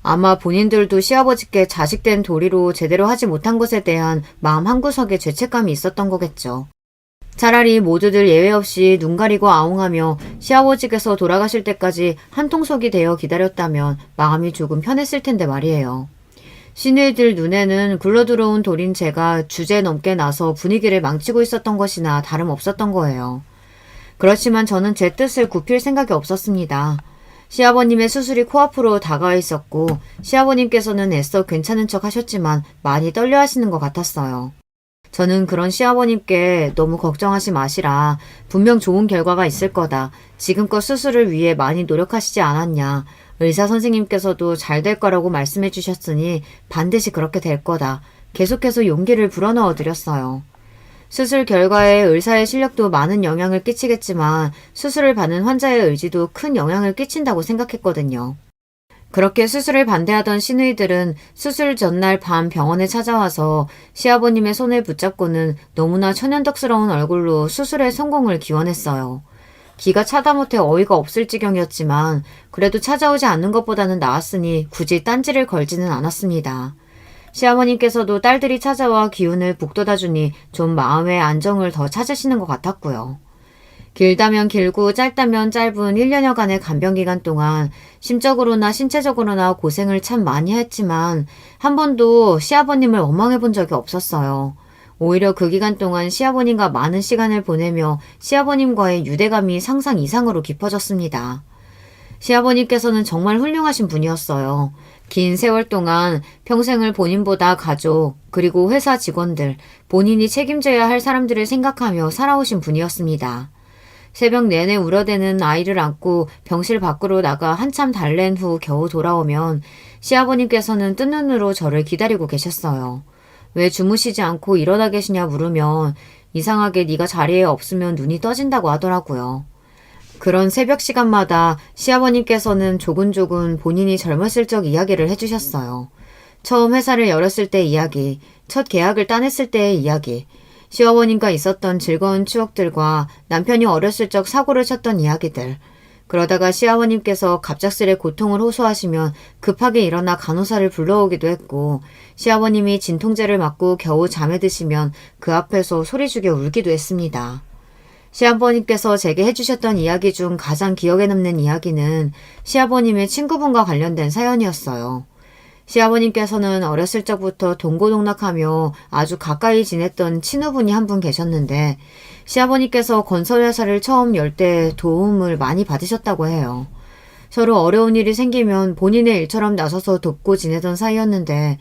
아마 본인들도 시아버지께 자식된 도리로 제대로 하지 못한 것에 대한 마음 한구석에 죄책감이 있었던 거겠죠. 차라리 모두들 예외 없이 눈 가리고 아웅하며 시아버지께서 돌아가실 때까지 한통속이 되어 기다렸다면 마음이 조금 편했을 텐데 말이에요. 시누이들 눈에는 굴러들어온 돌인 제가 주제 넘게 나서 분위기를 망치고 있었던 것이나 다름없었던 거예요. 그렇지만 저는 제 뜻을 굽힐 생각이 없었습니다. 시아버님의 수술이 코앞으로 다가와 있었고 시아버님께서는 애써 괜찮은 척 하셨지만 많이 떨려 하시는 것 같았어요. 저는 그런 시아버님께 너무 걱정하지 마시라. 분명 좋은 결과가 있을 거다. 지금껏 수술을 위해 많이 노력하시지 않았냐. 의사 선생님께서도 잘 될 거라고 말씀해 주셨으니 반드시 그렇게 될 거다. 계속해서 용기를 불어넣어 드렸어요. 수술 결과에 의사의 실력도 많은 영향을 끼치겠지만 수술을 받는 환자의 의지도 큰 영향을 끼친다고 생각했거든요. 그렇게 수술을 반대하던 시누이들은 수술 전날 밤 병원에 찾아와서 시아버님의 손을 붙잡고는 너무나 천연덕스러운 얼굴로 수술의 성공을 기원했어요. 기가 차다 못해 어이가 없을 지경이었지만 그래도 찾아오지 않는 것보다는 나았으니 굳이 딴지를 걸지는 않았습니다. 시아버님께서도 딸들이 찾아와 기운을 북돋아주니 좀 마음의 안정을 더 찾으시는 것 같았고요. 길다면 길고 짧다면 짧은 1년여간의 간병기간 동안 심적으로나 신체적으로나 고생을 참 많이 했지만 한 번도 시아버님을 원망해 본 적이 없었어요. 오히려 그 기간 동안 시아버님과 많은 시간을 보내며 시아버님과의 유대감이 상상 이상으로 깊어졌습니다. 시아버님께서는 정말 훌륭하신 분이었어요. 긴 세월 동안 평생을 본인보다 가족, 그리고 회사 직원들, 본인이 책임져야 할 사람들을 생각하며 살아오신 분이었습니다. 새벽 내내 울어대는 아이를 안고 병실 밖으로 나가 한참 달랜 후 겨우 돌아오면 시아버님께서는 뜬 눈으로 저를 기다리고 계셨어요. 왜 주무시지 않고 일어나 계시냐 물으면 이상하게 네가 자리에 없으면 눈이 떠진다고 하더라고요. 그런 새벽 시간마다 시아버님께서는 조근조근 본인이 젊었을 적 이야기를 해주셨어요. 처음 회사를 열었을 때 이야기, 첫 계약을 따냈을 때의 이야기, 시어머님과 있었던 즐거운 추억들과 남편이 어렸을 적 사고를 쳤던 이야기들. 그러다가 시아버님께서 갑작스레 고통을 호소하시면 급하게 일어나 간호사를 불러오기도 했고 시아버님이 진통제를 맞고 겨우 잠에 드시면 그 앞에서 소리죽여 울기도 했습니다. 시아버님께서 제게 해주셨던 이야기 중 가장 기억에 남는 이야기는 시아버님의 친구분과 관련된 사연이었어요. 시아버님께서는 어렸을 적부터 동고동락하며 아주 가까이 지냈던 친후분이 한 분 계셨는데 시아버님께서 건설회사를 처음 열 때 도움을 많이 받으셨다고 해요. 서로 어려운 일이 생기면 본인의 일처럼 나서서 돕고 지내던 사이였는데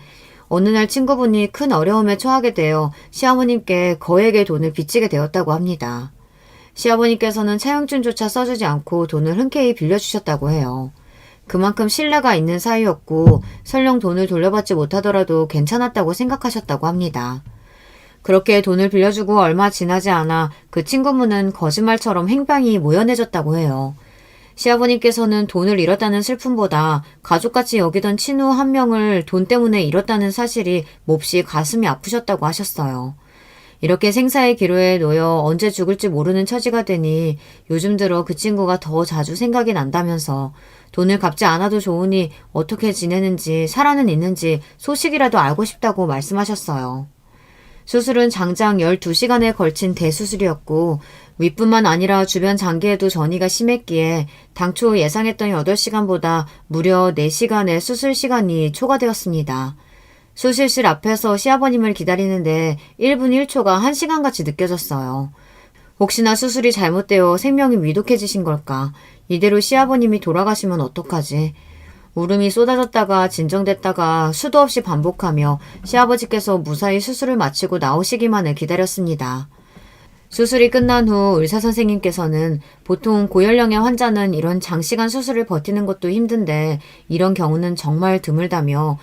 어느 날 친구분이 큰 어려움에 처하게 되어 시아버님께 거액의 돈을 빚지게 되었다고 합니다. 시아버님께서는 차용증조차 써주지 않고 돈을 흔쾌히 빌려주셨다고 해요. 그만큼 신뢰가 있는 사이였고 설령 돈을 돌려받지 못하더라도 괜찮았다고 생각하셨다고 합니다. 그렇게 돈을 빌려주고 얼마 지나지 않아 그 친구분은 거짓말처럼 행방이 모연해졌다고 해요. 시아버님께서는 돈을 잃었다는 슬픔보다 가족같이 여기던 친구 한 명을 돈 때문에 잃었다는 사실이 몹시 가슴이 아프셨다고 하셨어요. 이렇게 생사의 기로에 놓여 언제 죽을지 모르는 처지가 되니 요즘 들어 그 친구가 더 자주 생각이 난다면서 돈을 갚지 않아도 좋으니 어떻게 지내는지 살아는 있는지 소식이라도 알고 싶다고 말씀하셨어요. 수술은 장장 12시간에 걸친 대수술이었고 윗뿐만 아니라 주변 장기에도 전이가 심했기에 당초 예상했던 8시간보다 무려 4시간의 수술 시간이 초과되었습니다. 수술실 앞에서 시아버님을 기다리는데 1분 1초가 1시간같이 느껴졌어요. 혹시나 수술이 잘못되어 생명이 위독해지신 걸까? 이대로 시아버님이 돌아가시면 어떡하지? 울음이 쏟아졌다가 진정됐다가 수도 없이 반복하며 시아버지께서 무사히 수술을 마치고 나오시기만을 기다렸습니다. 수술이 끝난 후 의사선생님께서는 보통 고연령의 환자는 이런 장시간 수술을 버티는 것도 힘든데 이런 경우는 정말 드물다며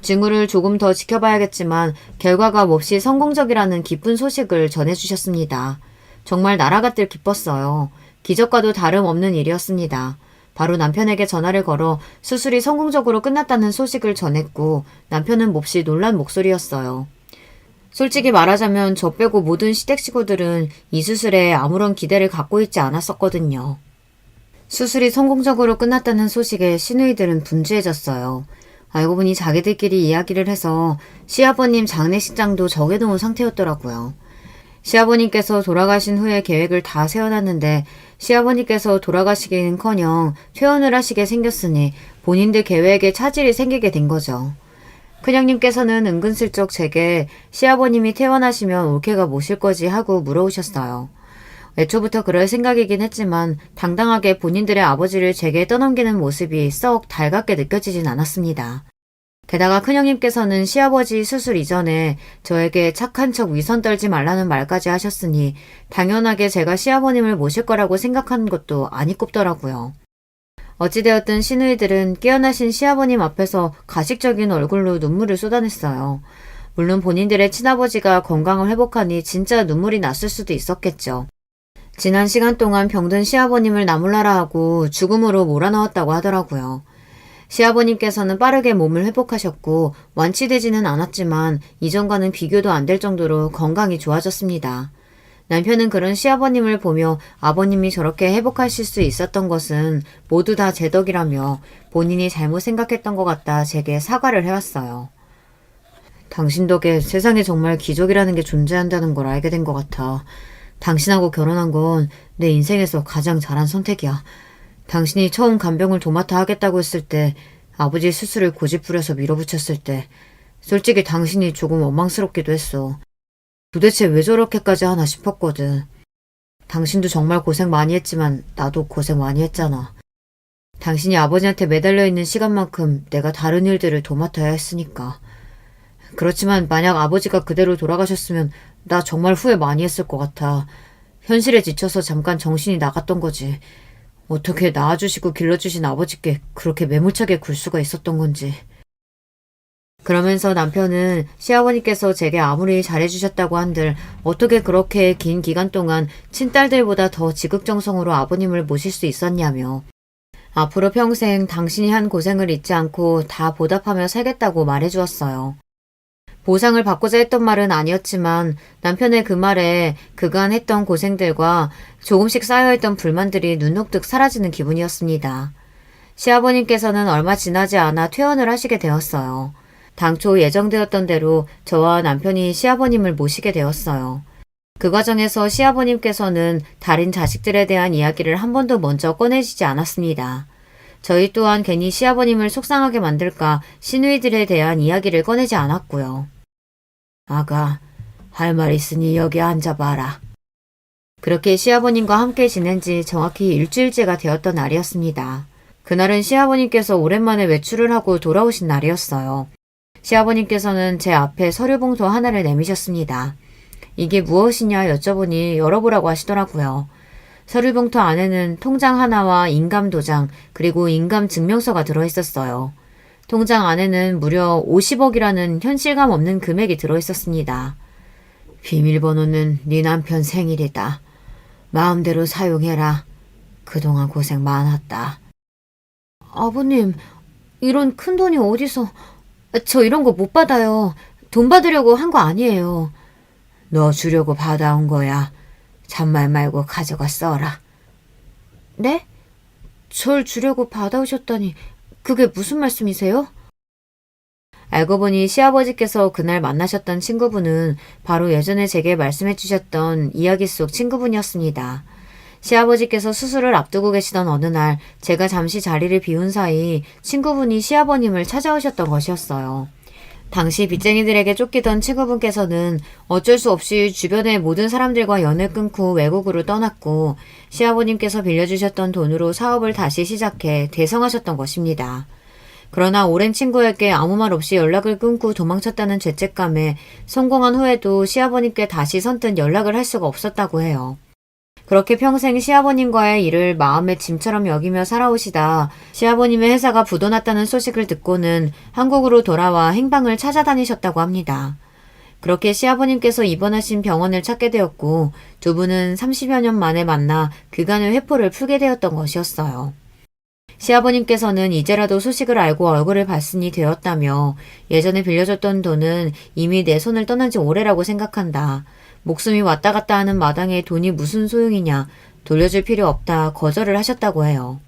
징후를 조금 더 지켜봐야겠지만 결과가 몹시 성공적이라는 기쁜 소식을 전해주셨습니다. 정말 날아갔들 기뻤어요. 기적과도 다름없는 일이었습니다. 바로 남편에게 전화를 걸어 수술이 성공적으로 끝났다는 소식을 전했고 남편은 몹시 놀란 목소리였어요. 솔직히 말하자면 저 빼고 모든 시댁 식구들은 이 수술에 아무런 기대를 갖고 있지 않았었거든요. 수술이 성공적으로 끝났다는 소식에 시누이들은 분주해졌어요. 알고 보니 자기들끼리 이야기를 해서 시아버님 장례식장도 정해놓은 상태였더라고요. 시아버님께서 돌아가신 후에 계획을 다 세워놨는데 시아버님께서 돌아가시기는커녕 퇴원을 하시게 생겼으니 본인들 계획에 차질이 생기게 된 거죠. 큰형님께서는 은근슬쩍 제게 시아버님이 퇴원하시면 올케가 모실 거지 하고 물어오셨어요. 애초부터 그럴 생각이긴 했지만 당당하게 본인들의 아버지를 제게 떠넘기는 모습이 썩 달갑게 느껴지진 않았습니다. 게다가 큰형님께서는 시아버지 수술 이전에 저에게 착한 척 위선 떨지 말라는 말까지 하셨으니 당연하게 제가 시아버님을 모실 거라고 생각한 것도 아니 꼽더라고요. 어찌되었든 시누이들은 깨어나신 시아버님 앞에서 가식적인 얼굴로 눈물을 쏟아냈어요. 물론 본인들의 친아버지가 건강을 회복하니 진짜 눈물이 났을 수도 있었겠죠. 지난 시간 동안 병든 시아버님을 나몰라라 하고 죽음으로 몰아넣었다고 하더라고요. 시아버님께서는 빠르게 몸을 회복하셨고 완치되지는 않았지만 이전과는 비교도 안 될 정도로 건강이 좋아졌습니다. 남편은 그런 시아버님을 보며 아버님이 저렇게 회복하실 수 있었던 것은 모두 다 제 덕이라며 본인이 잘못 생각했던 것 같다 제게 사과를 해왔어요. 당신 덕에 세상에 정말 기적이라는 게 존재한다는 걸 알게 된 것 같아. 당신하고 결혼한 건 내 인생에서 가장 잘한 선택이야. 당신이 처음 간병을 도맡아 하겠다고 했을 때 아버지 수술을 고집부려서 밀어붙였을 때 솔직히 당신이 조금 원망스럽기도 했어. 도대체 왜 저렇게까지 하나 싶었거든. 당신도 정말 고생 많이 했지만 나도 고생 많이 했잖아. 당신이 아버지한테 매달려 있는 시간만큼 내가 다른 일들을 도맡아야 했으니까. 그렇지만 만약 아버지가 그대로 돌아가셨으면 나 정말 후회 많이 했을 것 같아. 현실에 지쳐서 잠깐 정신이 나갔던 거지. 어떻게 낳아주시고 길러주신 아버지께 그렇게 매몰차게 굴 수가 있었던 건지. 그러면서 남편은 시아버님께서 제게 아무리 잘해주셨다고 한들 어떻게 그렇게 긴 기간 동안 친딸들보다 더 지극정성으로 아버님을 모실 수 있었냐며 앞으로 평생 당신이 한 고생을 잊지 않고 다 보답하며 살겠다고 말해주었어요. 보상을 받고자 했던 말은 아니었지만 남편의 그 말에 그간 했던 고생들과 조금씩 쌓여있던 불만들이 눈녹듯 사라지는 기분이었습니다. 시아버님께서는 얼마 지나지 않아 퇴원을 하시게 되었어요. 당초 예정되었던 대로 저와 남편이 시아버님을 모시게 되었어요. 그 과정에서 시아버님께서는 다른 자식들에 대한 이야기를 한 번도 먼저 꺼내시지 않았습니다. 저희 또한 괜히 시아버님을 속상하게 만들까 시누이들에 대한 이야기를 꺼내지 않았고요. 아가, 할 말 있으니 여기 앉아봐라. 그렇게 시아버님과 함께 지낸 지 정확히 일주일째가 되었던 날이었습니다. 그날은 시아버님께서 오랜만에 외출을 하고 돌아오신 날이었어요. 시아버님께서는 제 앞에 서류봉투 하나를 내미셨습니다. 이게 무엇이냐 여쭤보니 열어보라고 하시더라고요. 서류봉투 안에는 통장 하나와 인감도장 그리고 인감증명서가 들어있었어요. 통장 안에는 무려 50억이라는 현실감 없는 금액이 들어있었습니다. 비밀번호는 네 남편 생일이다. 마음대로 사용해라. 그동안 고생 많았다. 아버님, 이런 큰 돈이 어디서... 저 이런 거 못 받아요. 돈 받으려고 한 거 아니에요. 너 주려고 받아온 거야. 잔말 말고 가져가 써라. 네? 절 주려고 받아오셨다니 그게 무슨 말씀이세요? 알고 보니 시아버지께서 그날 만나셨던 친구분은 바로 예전에 제게 말씀해 주셨던 이야기 속 친구분이었습니다. 시아버지께서 수술을 앞두고 계시던 어느 날 제가 잠시 자리를 비운 사이 친구분이 시아버님을 찾아오셨던 것이었어요. 당시 빚쟁이들에게 쫓기던 친구분께서는 어쩔 수 없이 주변의 모든 사람들과 연을 끊고 외국으로 떠났고 시아버님께서 빌려주셨던 돈으로 사업을 다시 시작해 대성하셨던 것입니다. 그러나 오랜 친구에게 아무 말 없이 연락을 끊고 도망쳤다는 죄책감에 성공한 후에도 시아버님께 다시 선뜻 연락을 할 수가 없었다고 해요. 그렇게 평생 시아버님과의 일을 마음의 짐처럼 여기며 살아오시다 시아버님의 회사가 부도났다는 소식을 듣고는 한국으로 돌아와 행방을 찾아다니셨다고 합니다. 그렇게 시아버님께서 입원하신 병원을 찾게 되었고 두 분은 30여 년 만에 만나 그간의 회포를 풀게 되었던 것이었어요. 시아버님께서는 이제라도 소식을 알고 얼굴을 봤으니 되었다며 예전에 빌려줬던 돈은 이미 내 손을 떠난 지 오래라고 생각한다. 목숨이 왔다 갔다 하는 마당에 돈이 무슨 소용이냐, 돌려줄 필요 없다 거절을 하셨다고 해요.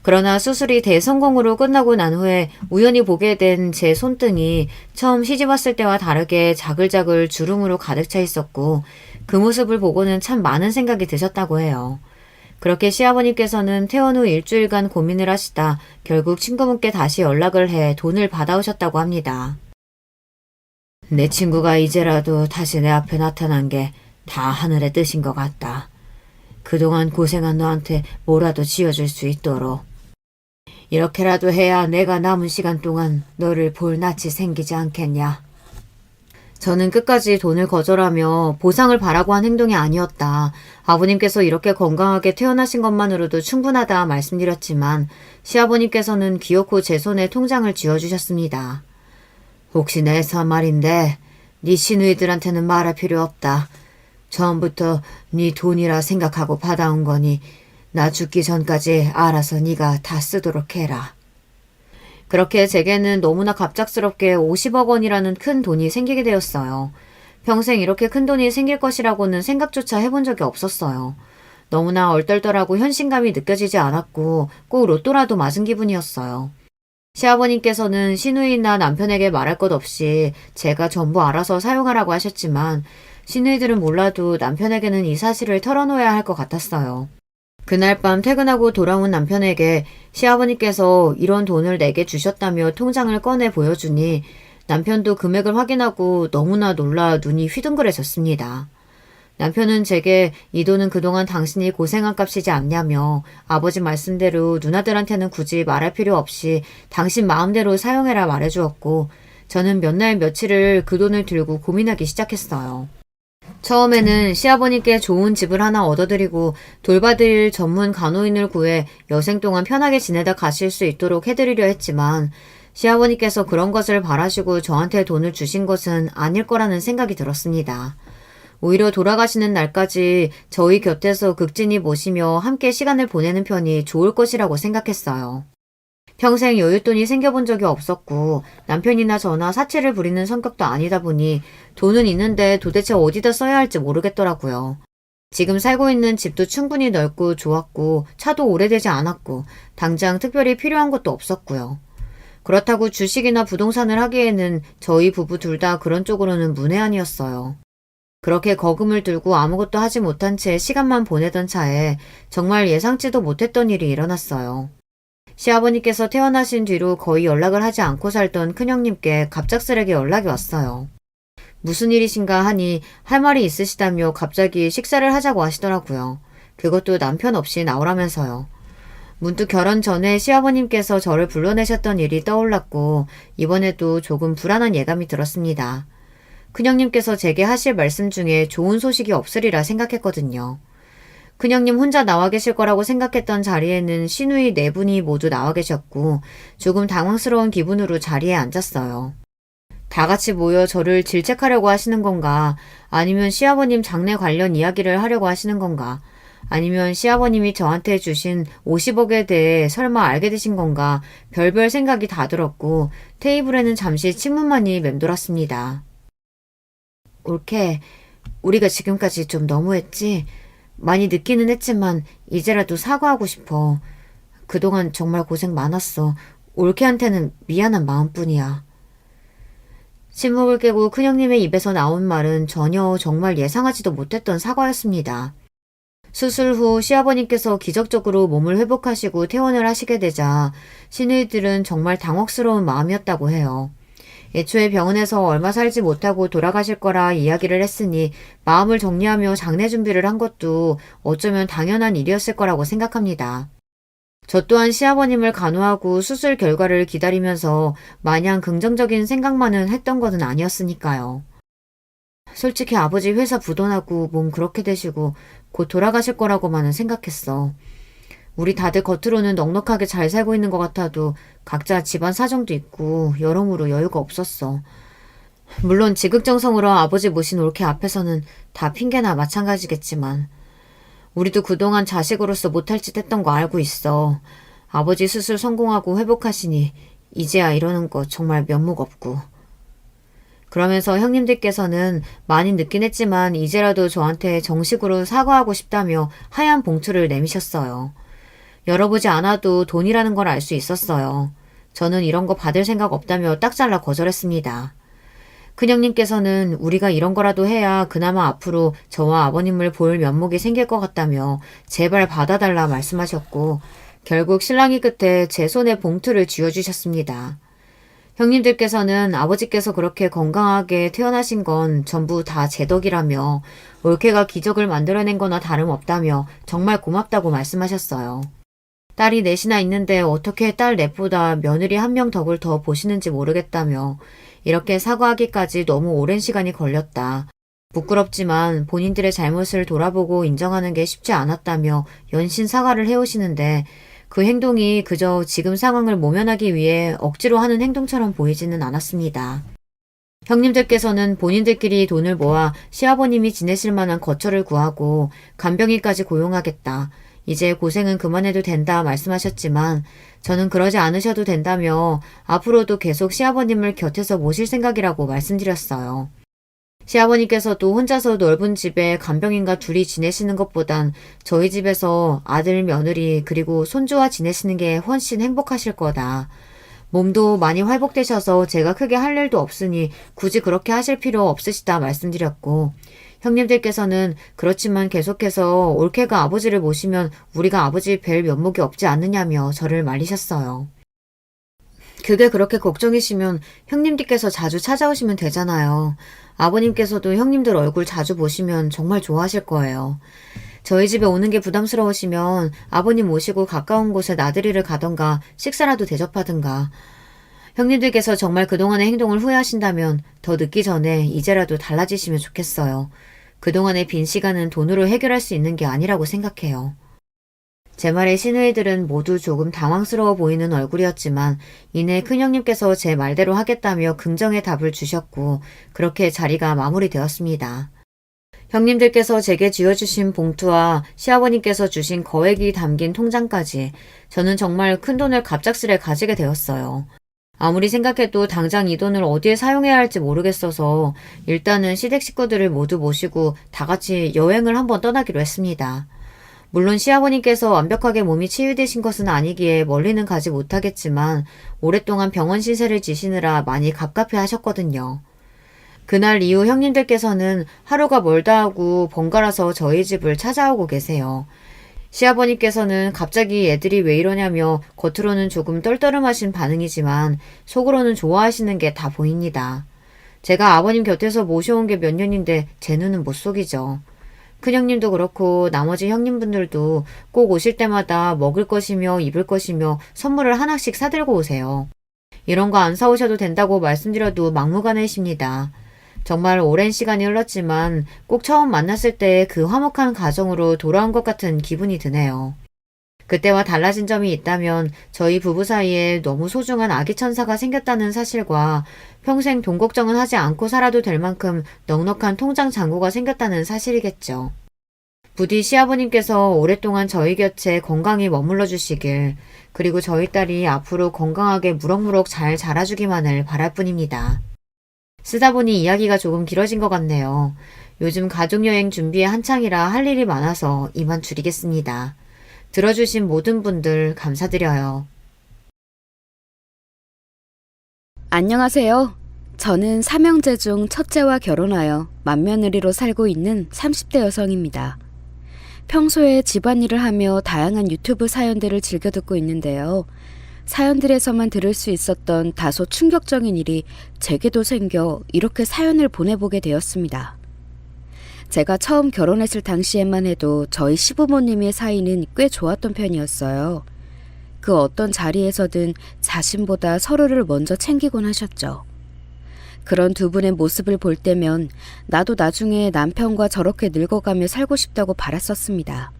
그러나 수술이 대성공으로 끝나고 난 후에 우연히 보게 된 제 손등이 처음 시집왔을 때와 다르게 자글자글 주름으로 가득 차 있었고 그 모습을 보고는 참 많은 생각이 드셨다고 해요. 그렇게 시아버님께서는 퇴원 후 일주일간 고민을 하시다 결국 친구분께 다시 연락을 해 돈을 받아오셨다고 합니다. 내 친구가 이제라도 다시 내 앞에 나타난 게 다 하늘의 뜻인 것 같다. 그동안 고생한 너한테 뭐라도 지어줄 수 있도록. 이렇게라도 해야 내가 남은 시간 동안 너를 볼 낯이 생기지 않겠냐. 저는 끝까지 돈을 거절하며 보상을 바라고 한 행동이 아니었다. 아버님께서 이렇게 건강하게 태어나신 것만으로도 충분하다 말씀드렸지만 시아버님께서는 기어코 제 손에 통장을 쥐어주셨습니다. 혹시 내서 말인데 네 시누이들한테는 말할 필요 없다. 처음부터 네 돈이라 생각하고 받아온 거니 나 죽기 전까지 알아서 네가 다 쓰도록 해라. 그렇게 제게는 너무나 갑작스럽게 50억 원이라는 큰 돈이 생기게 되었어요. 평생 이렇게 큰 돈이 생길 것이라고는 생각조차 해본 적이 없었어요. 너무나 얼떨떨하고 현실감이 느껴지지 않았고 꼭 로또라도 맞은 기분이었어요. 시아버님께서는 시누이나 남편에게 말할 것 없이 제가 전부 알아서 사용하라고 하셨지만 시누이들은 몰라도 남편에게는 이 사실을 털어놓아야 할 것 같았어요. 그날 밤 퇴근하고 돌아온 남편에게 시아버님께서 이런 돈을 내게 주셨다며 통장을 꺼내 보여주니 남편도 금액을 확인하고 너무나 놀라 눈이 휘둥그레졌습니다. 남편은 제게 이 돈은 그동안 당신이 고생한 값이지 않냐며 아버지 말씀대로 누나들한테는 굳이 말할 필요 없이 당신 마음대로 사용해라 말해주었고 저는 몇 날 며칠을 그 돈을 들고 고민하기 시작했어요. 처음에는 시아버님께 좋은 집을 하나 얻어드리고 돌봐드릴 전문 간호인을 구해 여생 동안 편하게 지내다 가실 수 있도록 해드리려 했지만 시아버님께서 그런 것을 바라시고 저한테 돈을 주신 것은 아닐 거라는 생각이 들었습니다. 오히려 돌아가시는 날까지 저희 곁에서 극진히 모시며 함께 시간을 보내는 편이 좋을 것이라고 생각했어요. 평생 여윳돈이 생겨본 적이 없었고 남편이나 저나 사치를 부리는 성격도 아니다 보니 돈은 있는데 도대체 어디다 써야 할지 모르겠더라고요. 지금 살고 있는 집도 충분히 넓고 좋았고 차도 오래되지 않았고 당장 특별히 필요한 것도 없었고요. 그렇다고 주식이나 부동산을 하기에는 저희 부부 둘 다 그런 쪽으로는 문외한이었어요. 그렇게 거금을 들고 아무것도 하지 못한 채 시간만 보내던 차에 정말 예상치도 못했던 일이 일어났어요. 시아버님께서 태어나신 뒤로 거의 연락을 하지 않고 살던 큰형님께 갑작스레게 연락이 왔어요. 무슨 일이신가 하니 할 말이 있으시다며 갑자기 식사를 하자고 하시더라고요. 그것도 남편 없이 나오라면서요. 문득 결혼 전에 시아버님께서 저를 불러내셨던 일이 떠올랐고 이번에도 조금 불안한 예감이 들었습니다. 큰형님께서 제게 하실 말씀 중에 좋은 소식이 없으리라 생각했거든요. 큰형님 혼자 나와 계실 거라고 생각했던 자리에는 시누이 네 분이 모두 나와 계셨고 조금 당황스러운 기분으로 자리에 앉았어요. 다 같이 모여 저를 질책하려고 하시는 건가? 아니면 시아버님 장례 관련 이야기를 하려고 하시는 건가? 아니면 시아버님이 저한테 주신 50억에 대해 설마 알게 되신 건가? 별별 생각이 다 들었고 테이블에는 잠시 침문만이 맴돌았습니다. 올케, 우리가 지금까지 좀 너무했지? 많이 늦기는 했지만 이제라도 사과하고 싶어. 그동안 정말 고생 많았어. 올케한테는 미안한 마음뿐이야. 침묵을 깨고 큰형님의 입에서 나온 말은 전혀 정말 예상하지도 못했던 사과였습니다. 수술 후 시아버님께서 기적적으로 몸을 회복하시고 퇴원을 하시게 되자 시누이들은 정말 당혹스러운 마음이었다고 해요. 애초에 병원에서 얼마 살지 못하고 돌아가실 거라 이야기를 했으니 마음을 정리하며 장례 준비를 한 것도 어쩌면 당연한 일이었을 거라고 생각합니다. 저 또한 시아버님을 간호하고 수술 결과를 기다리면서 마냥 긍정적인 생각만은 했던 것은 아니었으니까요. 솔직히 아버지 회사 부도나고 몸 그렇게 되시고 곧 돌아가실 거라고만은 생각했어. 우리 다들 겉으로는 넉넉하게 잘 살고 있는 것 같아도 각자 집안 사정도 있고 여러모로 여유가 없었어. 물론 지극정성으로 아버지 모신 올케 앞에서는 다 핑계나 마찬가지겠지만 우리도 그동안 자식으로서 못할 짓 했던 거 알고 있어. 아버지 수술 성공하고 회복하시니 이제야 이러는 거 정말 면목 없고. 그러면서 형님들께서는 많이 늦긴 했지만 이제라도 저한테 정식으로 사과하고 싶다며 하얀 봉투를 내미셨어요. 열어보지 않아도 돈이라는 걸 알 수 있었어요. 저는 이런 거 받을 생각 없다며 딱 잘라 거절했습니다. 큰형님께서는 우리가 이런 거라도 해야 그나마 앞으로 저와 아버님을 볼 면목이 생길 것 같다며 제발 받아달라 말씀하셨고 결국 신랑이 끝에 제 손에 봉투를 쥐어주셨습니다. 형님들께서는 아버지께서 그렇게 건강하게 태어나신 건 전부 다 제 덕이라며 올케가 기적을 만들어낸 거나 다름없다며 정말 고맙다고 말씀하셨어요. 딸이 넷이나 있는데 어떻게 딸 넷보다 며느리 한 명 덕을 더 보시는지 모르겠다며 이렇게 사과하기까지 너무 오랜 시간이 걸렸다. 부끄럽지만 본인들의 잘못을 돌아보고 인정하는 게 쉽지 않았다며 연신 사과를 해오시는데 그 행동이 그저 지금 상황을 모면하기 위해 억지로 하는 행동처럼 보이지는 않았습니다. 형님들께서는 본인들끼리 돈을 모아 시아버님이 지내실 만한 거처를 구하고 간병인까지 고용하겠다. 이제 고생은 그만해도 된다 말씀하셨지만 저는 그러지 않으셔도 된다며 앞으로도 계속 시아버님을 곁에서 모실 생각이라고 말씀드렸어요. 시아버님께서도 혼자서 넓은 집에 간병인과 둘이 지내시는 것보단 저희 집에서 아들, 며느리 그리고 손주와 지내시는 게 훨씬 행복하실 거다. 몸도 많이 회복되셔서 제가 크게 할 일도 없으니 굳이 그렇게 하실 필요 없으시다 말씀드렸고 형님들께서는 그렇지만 계속해서 올케가 아버지를 모시면 우리가 아버지 뵐 면목이 없지 않느냐며 저를 말리셨어요. 그게 그렇게 걱정이시면 형님들께서 자주 찾아오시면 되잖아요. 아버님께서도 형님들 얼굴 자주 보시면 정말 좋아하실 거예요. 저희 집에 오는 게 부담스러우시면 아버님 모시고 가까운 곳에 나들이를 가던가 식사라도 대접하든가. 형님들께서 정말 그동안의 행동을 후회하신다면 더 늦기 전에 이제라도 달라지시면 좋겠어요. 그동안의 빈 시간은 돈으로 해결할 수 있는 게 아니라고 생각해요. 제 말에 시누이들은 모두 조금 당황스러워 보이는 얼굴이었지만 이내 큰형님께서 제 말대로 하겠다며 긍정의 답을 주셨고 그렇게 자리가 마무리되었습니다. 형님들께서 제게 쥐어주신 봉투와 시아버님께서 주신 거액이 담긴 통장까지 저는 정말 큰 돈을 갑작스레 가지게 되었어요. 아무리 생각해도 당장 이 돈을 어디에 사용해야 할지 모르겠어서 일단은 시댁 식구들을 모두 모시고 다 같이 여행을 한번 떠나기로 했습니다. 물론 시아버님께서 완벽하게 몸이 치유되신 것은 아니기에 멀리는 가지 못하겠지만 오랫동안 병원 신세를 지시느라 많이 갑갑해 하셨거든요. 그날 이후 형님들께서는 하루가 멀다 하고 번갈아서 저희 집을 찾아오고 계세요. 시아버님께서는 갑자기 애들이 왜 이러냐며 겉으로는 조금 떨떠름하신 반응이지만 속으로는 좋아하시는 게 다 보입니다. 제가 아버님 곁에서 모셔온 게 몇 년인데 제 눈은 못 속이죠. 큰형님도 그렇고 나머지 형님분들도 꼭 오실 때마다 먹을 것이며 입을 것이며 선물을 하나씩 사들고 오세요. 이런 거 안 사오셔도 된다고 말씀드려도 막무가내이십니다. 정말 오랜 시간이 흘렀지만 꼭 처음 만났을 때 그 화목한 가정으로 돌아온 것 같은 기분이 드네요. 그때와 달라진 점이 있다면 저희 부부 사이에 너무 소중한 아기 천사가 생겼다는 사실과 평생 돈 걱정은 하지 않고 살아도 될 만큼 넉넉한 통장 잔고가 생겼다는 사실이겠죠. 부디 시아버님께서 오랫동안 저희 곁에 건강히 머물러 주시길, 그리고 저희 딸이 앞으로 건강하게 무럭무럭 잘 자라주기만을 바랄 뿐입니다. 쓰다 보니 이야기가 조금 길어진 것 같네요. 요즘 가족여행 준비에 한창이라 할 일이 많아서 이만 줄이겠습니다. 들어주신 모든 분들 감사드려요. 안녕하세요. 저는 삼형제 중 첫째와 결혼하여 맏며느리로 살고 있는 30대 여성입니다. 평소에 집안일을 하며 다양한 유튜브 사연들을 즐겨 듣고 있는데요. 사연들에서만 들을 수 있었던 다소 충격적인 일이 제게도 생겨 이렇게 사연을 보내보게 되었습니다. 제가 처음 결혼했을 당시에만 해도 저희 시부모님의 사이는 꽤 좋았던 편이었어요. 그 어떤 자리에서든 자신보다 서로를 먼저 챙기곤 하셨죠. 그런 두 분의 모습을 볼 때면 나도 나중에 남편과 저렇게 늙어가며 살고 싶다고 바랐었습니다.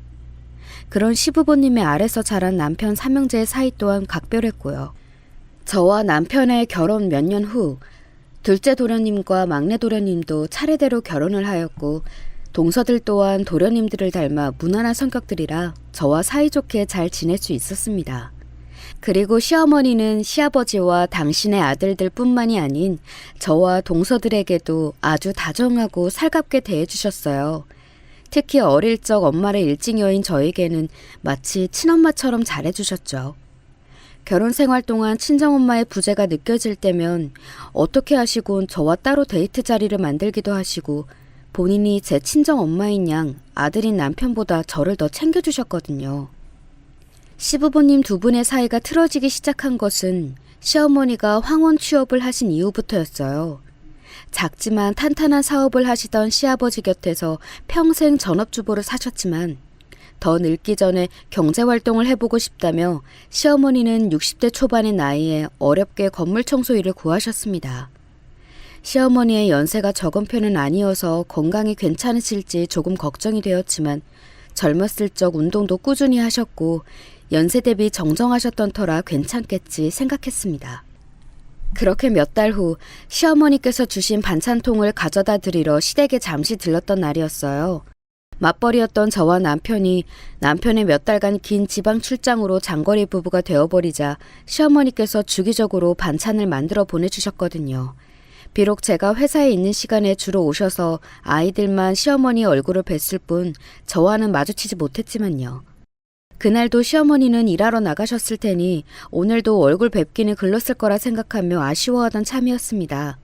그런 시부모님의 아래서 자란 남편 삼형제의 사이 또한 각별했고요. 저와 남편의 결혼 몇 년 후 둘째 도련님과 막내 도련님도 차례대로 결혼을 하였고, 동서들 또한 도련님들을 닮아 무난한 성격들이라 저와 사이좋게 잘 지낼 수 있었습니다. 그리고 시어머니는 시아버지와 당신의 아들들 뿐만이 아닌 저와 동서들에게도 아주 다정하고 살갑게 대해주셨어요. 특히 어릴 적 엄마를 일찍 여인 저에게는 마치 친엄마처럼 잘해주셨죠. 결혼 생활 동안 친정엄마의 부재가 느껴질 때면 어떻게 하시곤 저와 따로 데이트 자리를 만들기도 하시고, 본인이 제 친정엄마인 양 아들인 남편보다 저를 더 챙겨주셨거든요. 시부모님 두 분의 사이가 틀어지기 시작한 것은 시어머니가 황혼 취업을 하신 이후부터였어요. 작지만 탄탄한 사업을 하시던 시아버지 곁에서 평생 전업주부를 사셨지만 더 늙기 전에 경제활동을 해보고 싶다며 시어머니는 60대 초반의 나이에 어렵게 건물 청소 일을 구하셨습니다. 시어머니의 연세가 적은 편은 아니어서 건강이 괜찮으실지 조금 걱정이 되었지만 젊었을 적 운동도 꾸준히 하셨고 연세 대비 정정하셨던 터라 괜찮겠지 생각했습니다. 그렇게 몇 달 후 시어머니께서 주신 반찬통을 가져다 드리러 시댁에 잠시 들렀던 날이었어요. 맞벌이였던 저와 남편이 남편의 몇 달간 긴 지방 출장으로 장거리 부부가 되어버리자 시어머니께서 주기적으로 반찬을 만들어 보내주셨거든요. 비록 제가 회사에 있는 시간에 주로 오셔서 아이들만 시어머니 얼굴을 뵀을 뿐 저와는 마주치지 못했지만요. 그날도 시어머니는 일하러 나가셨을 테니 오늘도 얼굴 뵙기는 글렀을 거라 생각하며 아쉬워하던 참이었습니다.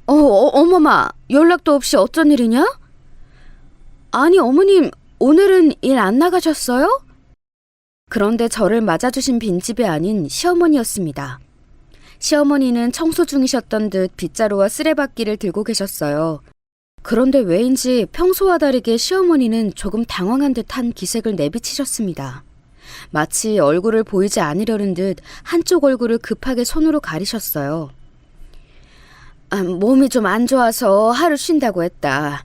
어머마, 연락도 없이 어쩐 일이냐? 아니 어머님, 오늘은 일 안 나가셨어요? 그런데 저를 맞아주신 빈집이 아닌 시어머니였습니다. 시어머니는 청소 중이셨던 듯 빗자루와 쓰레받기를 들고 계셨어요. 그런데 왜인지 평소와 다르게 시어머니는 조금 당황한 듯한 기색을 내비치셨습니다. 마치 얼굴을 보이지 않으려는 듯 한쪽 얼굴을 급하게 손으로 가리셨어요. 몸이 좀 안 좋아서 하루 쉰다고 했다.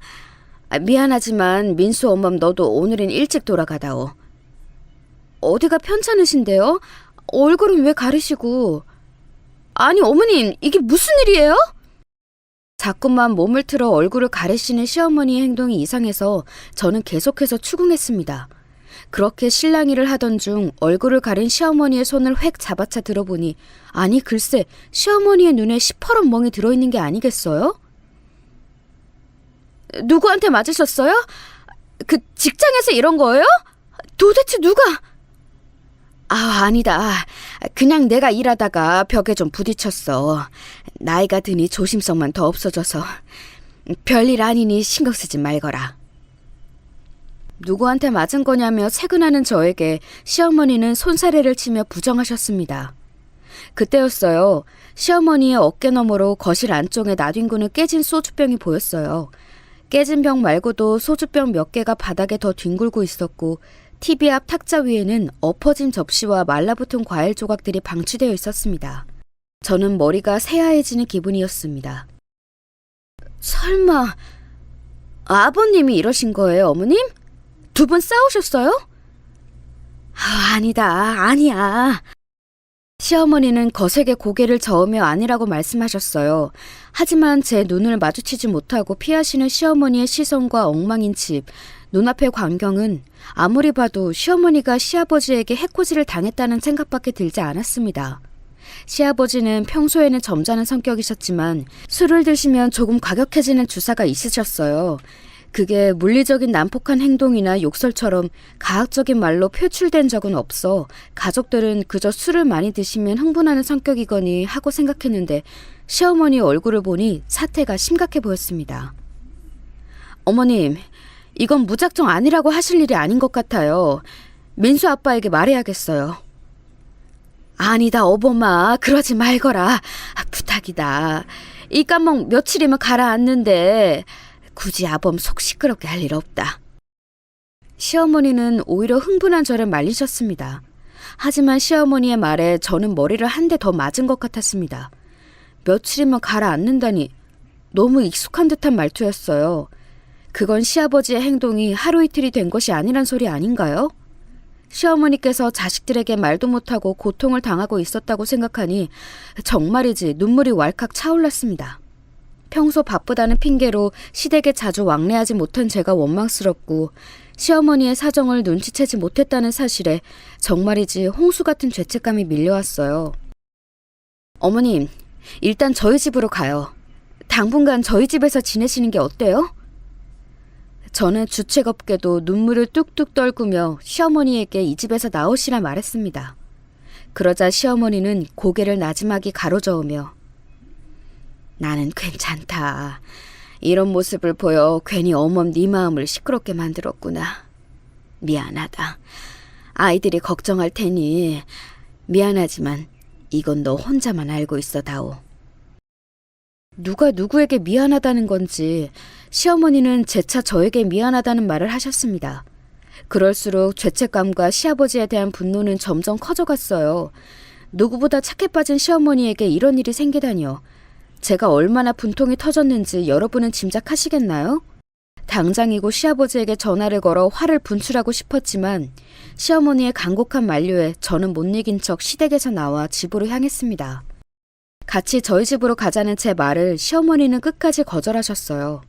미안하지만 민수 엄맘 너도 오늘은 일찍 돌아가다오. 어디가 편찮으신데요? 얼굴은 왜 가리시고. 아니 어머님, 이게 무슨 일이에요? 자꾸만 몸을 틀어 얼굴을 가리시는 시어머니의 행동이 이상해서 저는 계속해서 추궁했습니다. 그렇게 실랑이를 하던 중 얼굴을 가린 시어머니의 손을 획 잡아채 들어보니 아니 글쎄 시어머니의 눈에 시퍼런 멍이 들어있는 게 아니겠어요? 누구한테 맞으셨어요? 그 직장에서 이런 거예요? 도대체 누가? 아니다. 그냥 내가 일하다가 벽에 좀 부딪혔어. 나이가 드니 조심성만 더 없어져서. 별일 아니니 신경 쓰지 말거라. 누구한테 맞은 거냐며 채근하는 저에게 시어머니는 손사래를 치며 부정하셨습니다. 그때였어요. 시어머니의 어깨 너머로 거실 안쪽에 나뒹구는 깨진 소주병이 보였어요. 깨진 병 말고도 소주병 몇 개가 바닥에 더 뒹굴고 있었고 TV 앞 탁자 위에는 엎어진 접시와 말라붙은 과일 조각들이 방치되어 있었습니다. 저는 머리가 새하얘지는 기분이었습니다. 설마 아버님이 이러신 거예요, 어머님? 두 분 싸우셨어요? 아니다, 아니야. 시어머니는 거세게 고개를 저으며 아니라고 말씀하셨어요. 하지만 제 눈을 마주치지 못하고 피하시는 시어머니의 시선과 엉망인 집, 눈앞의 광경은 아무리 봐도 시어머니가 시아버지에게 해코지를 당했다는 생각밖에 들지 않았습니다. 시아버지는 평소에는 점잖은 성격이셨지만 술을 드시면 조금 과격해지는 주사가 있으셨어요. 그게 물리적인 난폭한 행동이나 욕설처럼 가학적인 말로 표출된 적은 없어 가족들은 그저 술을 많이 드시면 흥분하는 성격이거니 하고 생각했는데 시어머니 얼굴을 보니 사태가 심각해 보였습니다. 어머님, 이건 무작정 아니라고 하실 일이 아닌 것 같아요. 민수 아빠에게 말해야겠어요. 아니다, 어버마. 그러지 말거라. 부탁이다. 이 감목 며칠이면 가라앉는데 굳이 아범 속 시끄럽게 할 일 없다. 시어머니는 오히려 흥분한 저를 말리셨습니다. 하지만 시어머니의 말에 저는 머리를 한 대 더 맞은 것 같았습니다. 며칠이면 가라앉는다니 너무 익숙한 듯한 말투였어요. 그건 시아버지의 행동이 하루 이틀이 된 것이 아니란 소리 아닌가요? 시어머니께서 자식들에게 말도 못하고 고통을 당하고 있었다고 생각하니 정말이지 눈물이 왈칵 차올랐습니다. 평소 바쁘다는 핑계로 시댁에 자주 왕래하지 못한 제가 원망스럽고 시어머니의 사정을 눈치채지 못했다는 사실에 정말이지 홍수 같은 죄책감이 밀려왔어요. 어머님, 일단 저희 집으로 가요. 당분간 저희 집에서 지내시는 게 어때요? 저는 주책 없게도 눈물을 뚝뚝 떨구며 시어머니에게 이 집에서 나오시라 말했습니다. 그러자 시어머니는 고개를 나지막이 가로저으며 나는 괜찮다. 이런 모습을 보여 괜히 어멈 네 마음을 시끄럽게 만들었구나. 미안하다. 아이들이 걱정할 테니 미안하지만 이건 너 혼자만 알고 있어다오. 누가 누구에게 미안하다는 건지 시어머니는 재차 저에게 미안하다는 말을 하셨습니다. 그럴수록 죄책감과 시아버지에 대한 분노는 점점 커져갔어요. 누구보다 착해 빠진 시어머니에게 이런 일이 생기다니요. 제가 얼마나 분통이 터졌는지 여러분은 짐작하시겠나요? 당장이고 시아버지에게 전화를 걸어 화를 분출하고 싶었지만 시어머니의 간곡한 만류에 저는 못 이긴 척 시댁에서 나와 집으로 향했습니다. 같이 저희 집으로 가자는 제 말을 시어머니는 끝까지 거절하셨어요.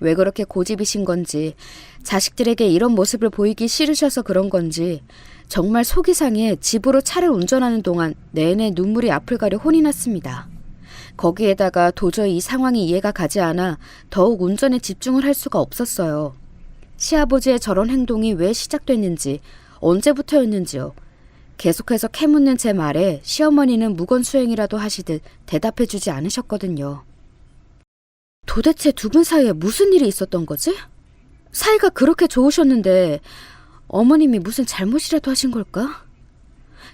왜 그렇게 고집이신 건지, 자식들에게 이런 모습을 보이기 싫으셔서 그런 건지 정말 속이 상해 집으로 차를 운전하는 동안 내내 눈물이 앞을 가려 혼이 났습니다. 거기에다가 도저히 이 상황이 이해가 가지 않아 더욱 운전에 집중을 할 수가 없었어요. 시아버지의 저런 행동이 왜 시작됐는지, 언제부터였는지요. 계속해서 캐묻는 제 말에 시어머니는 무건수행이라도 하시듯 대답해주지 않으셨거든요. 도대체 두 분 사이에 무슨 일이 있었던 거지? 사이가 그렇게 좋으셨는데 어머님이 무슨 잘못이라도 하신 걸까?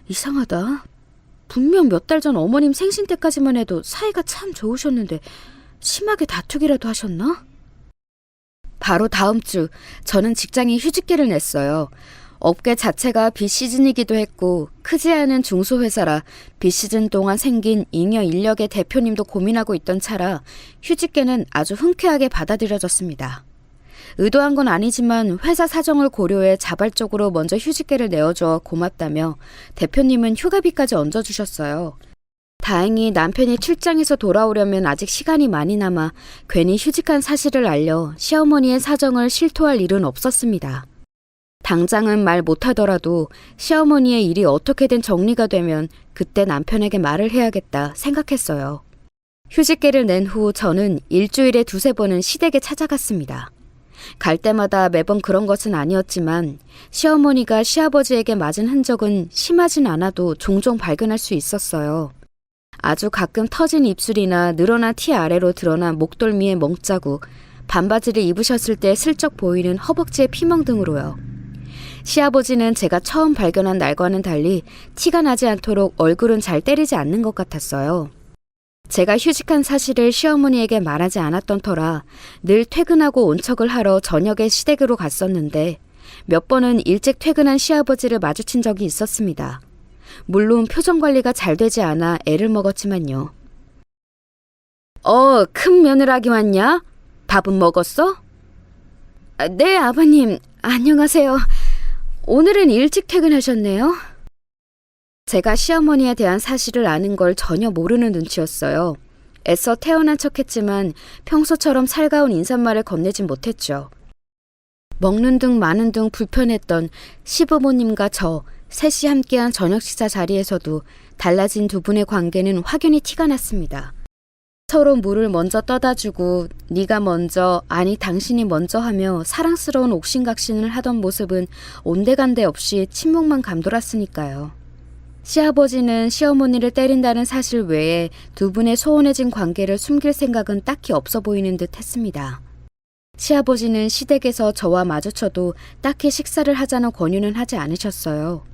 이상하다. 분명 몇 달 전 어머님 생신 때까지만 해도 사이가 참 좋으셨는데 심하게 다투기라도 하셨나? 바로 다음 주 저는 직장에 휴직계를 냈어요. 업계 자체가 비시즌이기도 했고 크지 않은 중소회사라 비시즌 동안 생긴 잉여 인력의 대표님도 고민하고 있던 차라 휴직계는 아주 흔쾌하게 받아들여졌습니다. 의도한 건 아니지만 회사 사정을 고려해 자발적으로 먼저 휴직계를 내어줘 고맙다며 대표님은 휴가비까지 얹어주셨어요. 다행히 남편이 출장에서 돌아오려면 아직 시간이 많이 남아 괜히 휴직한 사실을 알려 시어머니의 사정을 실토할 일은 없었습니다. 당장은 말 못하더라도 시어머니의 일이 어떻게든 정리가 되면 그때 남편에게 말을 해야겠다 생각했어요. 휴직계를 낸 후 저는 일주일에 두세 번은 시댁에 찾아갔습니다. 갈 때마다 매번 그런 것은 아니었지만 시어머니가 시아버지에게 맞은 흔적은 심하진 않아도 종종 발견할 수 있었어요. 아주 가끔 터진 입술이나 늘어난 티 아래로 드러난 목덜미의 멍자국, 반바지를 입으셨을 때 슬쩍 보이는 허벅지의 피멍 등으로요. 시아버지는 제가 처음 발견한 날과는 달리 티가 나지 않도록 얼굴은 잘 때리지 않는 것 같았어요. 제가 휴직한 사실을 시어머니에게 말하지 않았던 터라 늘 퇴근하고 온 척을 하러 저녁에 시댁으로 갔었는데 몇 번은 일찍 퇴근한 시아버지를 마주친 적이 있었습니다. 물론 표정 관리가 잘 되지 않아 애를 먹었지만요. 큰 며느라기 왔냐? 밥은 먹었어? 네, 아버님. 안녕하세요. 오늘은 일찍 퇴근하셨네요. 제가 시어머니에 대한 사실을 아는 걸 전혀 모르는 눈치였어요. 애써 태어난 척했지만 평소처럼 살가운 인사말을 건네진 못했죠. 먹는 등 마는 등 불편했던 시부모님과 저 셋이 함께한 저녁 식사 자리에서도 달라진 두 분의 관계는 확연히 티가 났습니다. 서로 물을 먼저 떠다주고 네가 먼저, 아니 당신이 먼저 하며 사랑스러운 옥신각신을 하던 모습은 온데간데 없이 침묵만 감돌았으니까요. 시아버지는 시어머니를 때린다는 사실 외에 두 분의 소원해진 관계를 숨길 생각은 딱히 없어 보이는 듯 했습니다. 시아버지는 시댁에서 저와 마주쳐도 딱히 식사를 하자는 권유는 하지 않으셨어요.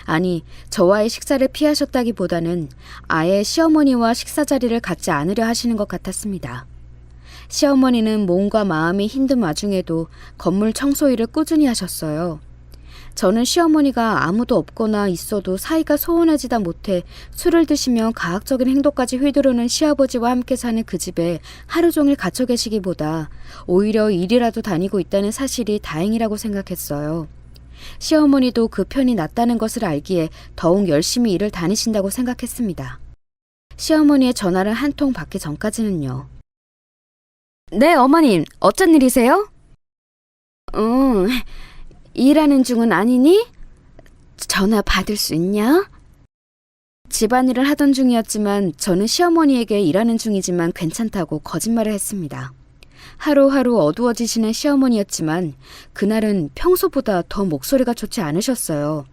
아니, 저와의 식사를 피하셨다기보다는 아예 시어머니와 식사 자리를 갖지 않으려 하시는 것 같았습니다. 시어머니는 몸과 마음이 힘든 와중에도 건물 청소 일을 꾸준히 하셨어요. 저는 시어머니가 아무도 없거나 있어도 사이가 소원해지다 못해 술을 드시며 가학적인 행동까지 휘두르는 시아버지와 함께 사는 그 집에 하루 종일 갇혀 계시기보다 오히려 일이라도 다니고 있다는 사실이 다행이라고 생각했어요. 시어머니도 그 편이 낫다는 것을 알기에 더욱 열심히 일을 다니신다고 생각했습니다. 시어머니의 전화를 한 통 받기 전까지는요. 네, 어머님. 어쩐 일이세요? 일하는 중은 아니니? 전화 받을 수 있냐? 집안일을 하던 중이었지만 저는 시어머니에게 일하는 중이지만 괜찮다고 거짓말을 했습니다. 하루하루 어두워지시는 시어머니였지만 그날은 평소보다 더 목소리가 좋지 않으셨어요.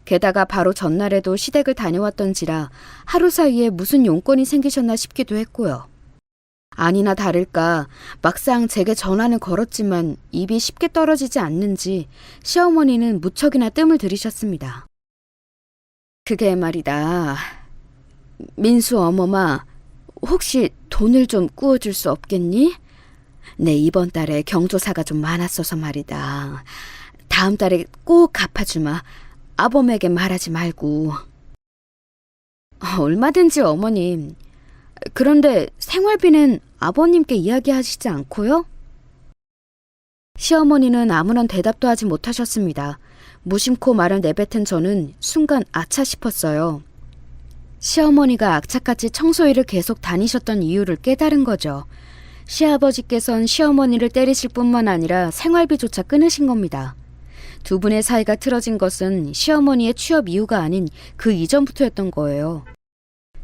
게다가 바로 전날에도 시댁을 다녀왔던지라 하루 사이에 무슨 용건이 생기셨나 싶기도 했고요. 아니나 다를까 막상 제게 전화는 걸었지만 입이 쉽게 떨어지지 않는지 시어머니는 무척이나 뜸을 들이셨습니다. 그게 말이다. 민수 어머마, 혹시 돈을 좀 꾸어줄 수 없겠니? 내 이번 달에 경조사가 좀 많았어서 말이다. 다음 달에 꼭 갚아주마. 아범에게 말하지 말고. 얼마든지 어머님. 그런데 생활비는 아버님께 이야기하시지 않고요? 시어머니는 아무런 대답도 하지 못하셨습니다. 무심코 말을 내뱉은 저는 순간 아차 싶었어요. 시어머니가 악착같이 청소일을 계속 다니셨던 이유를 깨달은 거죠. 시아버지께선 시어머니를 때리실 뿐만 아니라 생활비조차 끊으신 겁니다. 두 분의 사이가 틀어진 것은 시어머니의 취업 이유가 아닌 그 이전부터였던 거예요.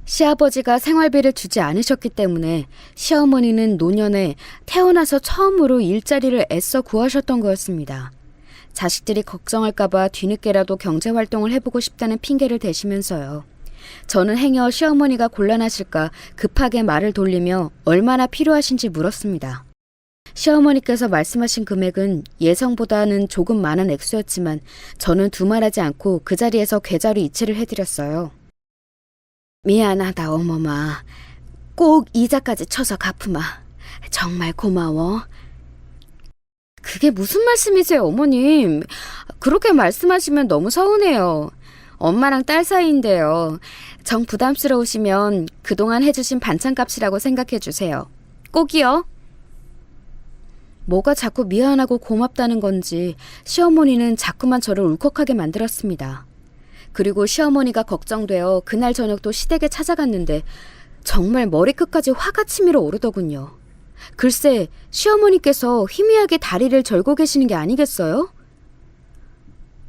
시아버지가 생활비를 주지 않으셨기 때문에 시어머니는 노년에 태어나서 처음으로 일자리를 애써 구하셨던 거였습니다. 자식들이 걱정할까봐 뒤늦게라도 경제활동을 해보고 싶다는 핑계를 대시면서요. 저는 행여 시어머니가 곤란하실까 급하게 말을 돌리며 얼마나 필요하신지 물었습니다. 시어머니께서 말씀하신 금액은 예상보다는 조금 많은 액수였지만 저는 두말하지 않고 그 자리에서 계좌로 이체를 해드렸어요. 미안하다 어머마. 꼭 이자까지 쳐서 갚으마. 정말 고마워. 그게 무슨 말씀이세요 어머님. 그렇게 말씀하시면 너무 서운해요. 엄마랑 딸 사이인데요. 정 부담스러우시면 그동안 해주신 반찬값이라고 생각해 주세요. 꼭이요. 뭐가 자꾸 미안하고 고맙다는 건지 시어머니는 자꾸만 저를 울컥하게 만들었습니다. 그리고 시어머니가 걱정되어 그날 저녁도 시댁에 찾아갔는데 정말 머리끝까지 화가 치밀어 오르더군요. 글쎄 시어머니께서 희미하게 다리를 절고 계시는 게 아니겠어요?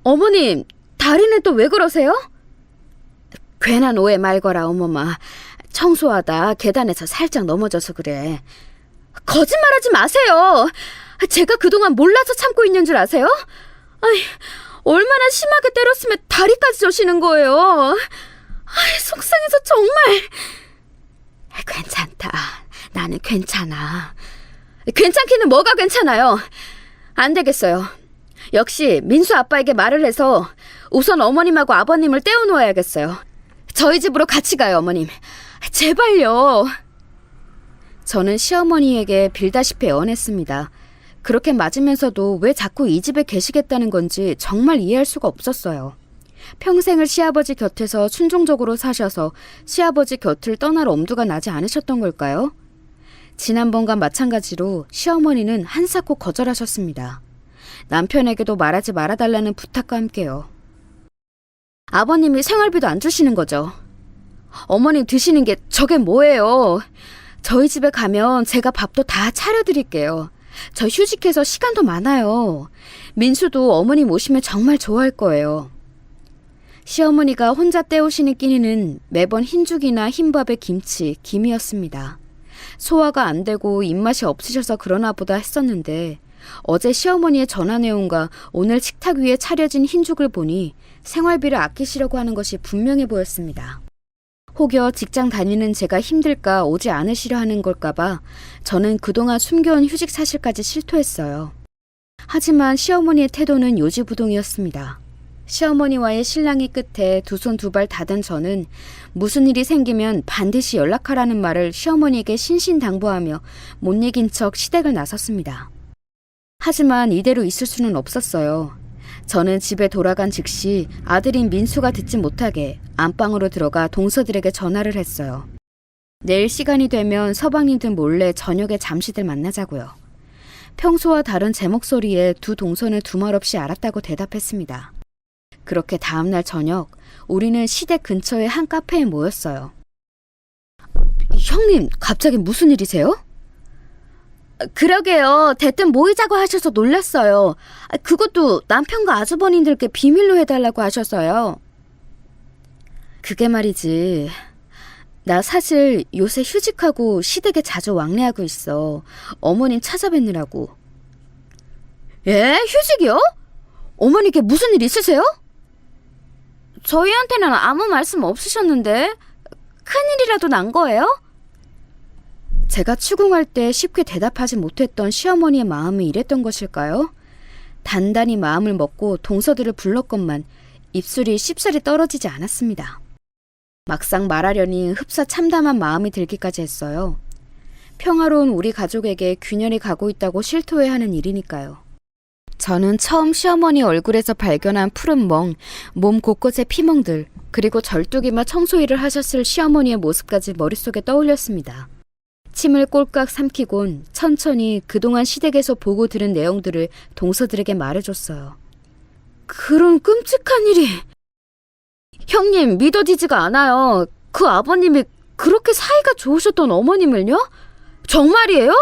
어머님, 다리는 또 왜 그러세요? 괜한 오해 말거라 어머마. 청소하다 계단에서 살짝 넘어져서 그래. 거짓말하지 마세요. 제가 그동안 몰라서 참고 있는 줄 아세요? 아이, 얼마나 심하게 때렸으면 다리까지 저시는 거예요. 아이, 속상해서 정말. 괜찮다. 나는 괜찮아. 괜찮기는 뭐가 괜찮아요. 안 되겠어요. 역시 민수 아빠에게 말을 해서 우선 어머님하고 아버님을 떼어놓아야겠어요. 저희 집으로 같이 가요, 어머님. 제발요. 저는 시어머니에게 빌다시피 애원했습니다. 그렇게 맞으면서도 왜 자꾸 이 집에 계시겠다는 건지 정말 이해할 수가 없었어요. 평생을 시아버지 곁에서 순종적으로 사셔서 시아버지 곁을 떠날 엄두가 나지 않으셨던 걸까요? 지난번과 마찬가지로 시어머니는 한사코 거절하셨습니다. 남편에게도 말하지 말아달라는 부탁과 함께요. 아버님이 생활비도 안 주시는 거죠. 어머님 드시는 게 저게 뭐예요. 저희 집에 가면 제가 밥도 다 차려드릴게요. 저 휴직해서 시간도 많아요. 민수도 어머님 오시면 정말 좋아할 거예요. 시어머니가 혼자 때우시는 끼니는 매번 흰죽이나 흰밥에 김치, 김이었습니다. 소화가 안 되고 입맛이 없으셔서 그러나 보다 했었는데 어제 시어머니의 전화 내용과 오늘 식탁 위에 차려진 흰죽을 보니 생활비를 아끼시려고 하는 것이 분명해 보였습니다. 혹여 직장 다니는 제가 힘들까 오지 않으시려 하는 걸까봐 저는 그동안 숨겨온 휴직 사실까지 실토했어요. 하지만 시어머니의 태도는 요지부동이었습니다. 시어머니와의 실랑이 끝에 두 손 두 발 닫은 저는 무슨 일이 생기면 반드시 연락하라는 말을 시어머니에게 신신당부하며 못 이긴 척 시댁을 나섰습니다. 하지만 이대로 있을 수는 없었어요. 저는 집에 돌아간 즉시 아들인 민수가 듣지 못하게 안방으로 들어가 동서들에게 전화를 했어요. 내일 시간이 되면 서방님들 몰래 저녁에 잠시들 만나자고요. 평소와 다른 제 목소리에 두 동서는 두말없이 알았다고 대답했습니다. 그렇게 다음날 저녁 우리는 시댁 근처의 한 카페에 모였어요. 형님, 갑자기 무슨 일이세요? 그러게요. 대뜸 모이자고 하셔서 놀랐어요. 그것도 남편과 아주버님들께 비밀로 해달라고 하셔서요. 그게 말이지. 나 사실 요새 휴직하고 시댁에 자주 왕래하고 있어. 어머님 찾아뵙느라고. 예? 휴직이요? 어머니께 무슨 일 있으세요? 저희한테는 아무 말씀 없으셨는데 큰일이라도 난 거예요? 제가 추궁할 때 쉽게 대답하지 못했던 시어머니의 마음이 이랬던 것일까요? 단단히 마음을 먹고 동서들을 불렀건만 입술이 쉽사리 떨어지지 않았습니다. 막상 말하려니 흡사 참담한 마음이 들기까지 했어요. 평화로운 우리 가족에게 균열이 가고 있다고 실토해야 하는 일이니까요. 저는 처음 시어머니 얼굴에서 발견한 푸른 멍, 몸 곳곳의 피멍들, 그리고 절뚝이며 청소일을 하셨을 시어머니의 모습까지 머릿속에 떠올렸습니다. 침을 꼴깍 삼키곤 천천히 그동안 시댁에서 보고 들은 내용들을 동서들에게 말해줬어요. 그런 끔찍한 일이... 형님, 믿어지지가 않아요. 그 아버님이 그렇게 사이가 좋으셨던 어머님을요? 정말이에요?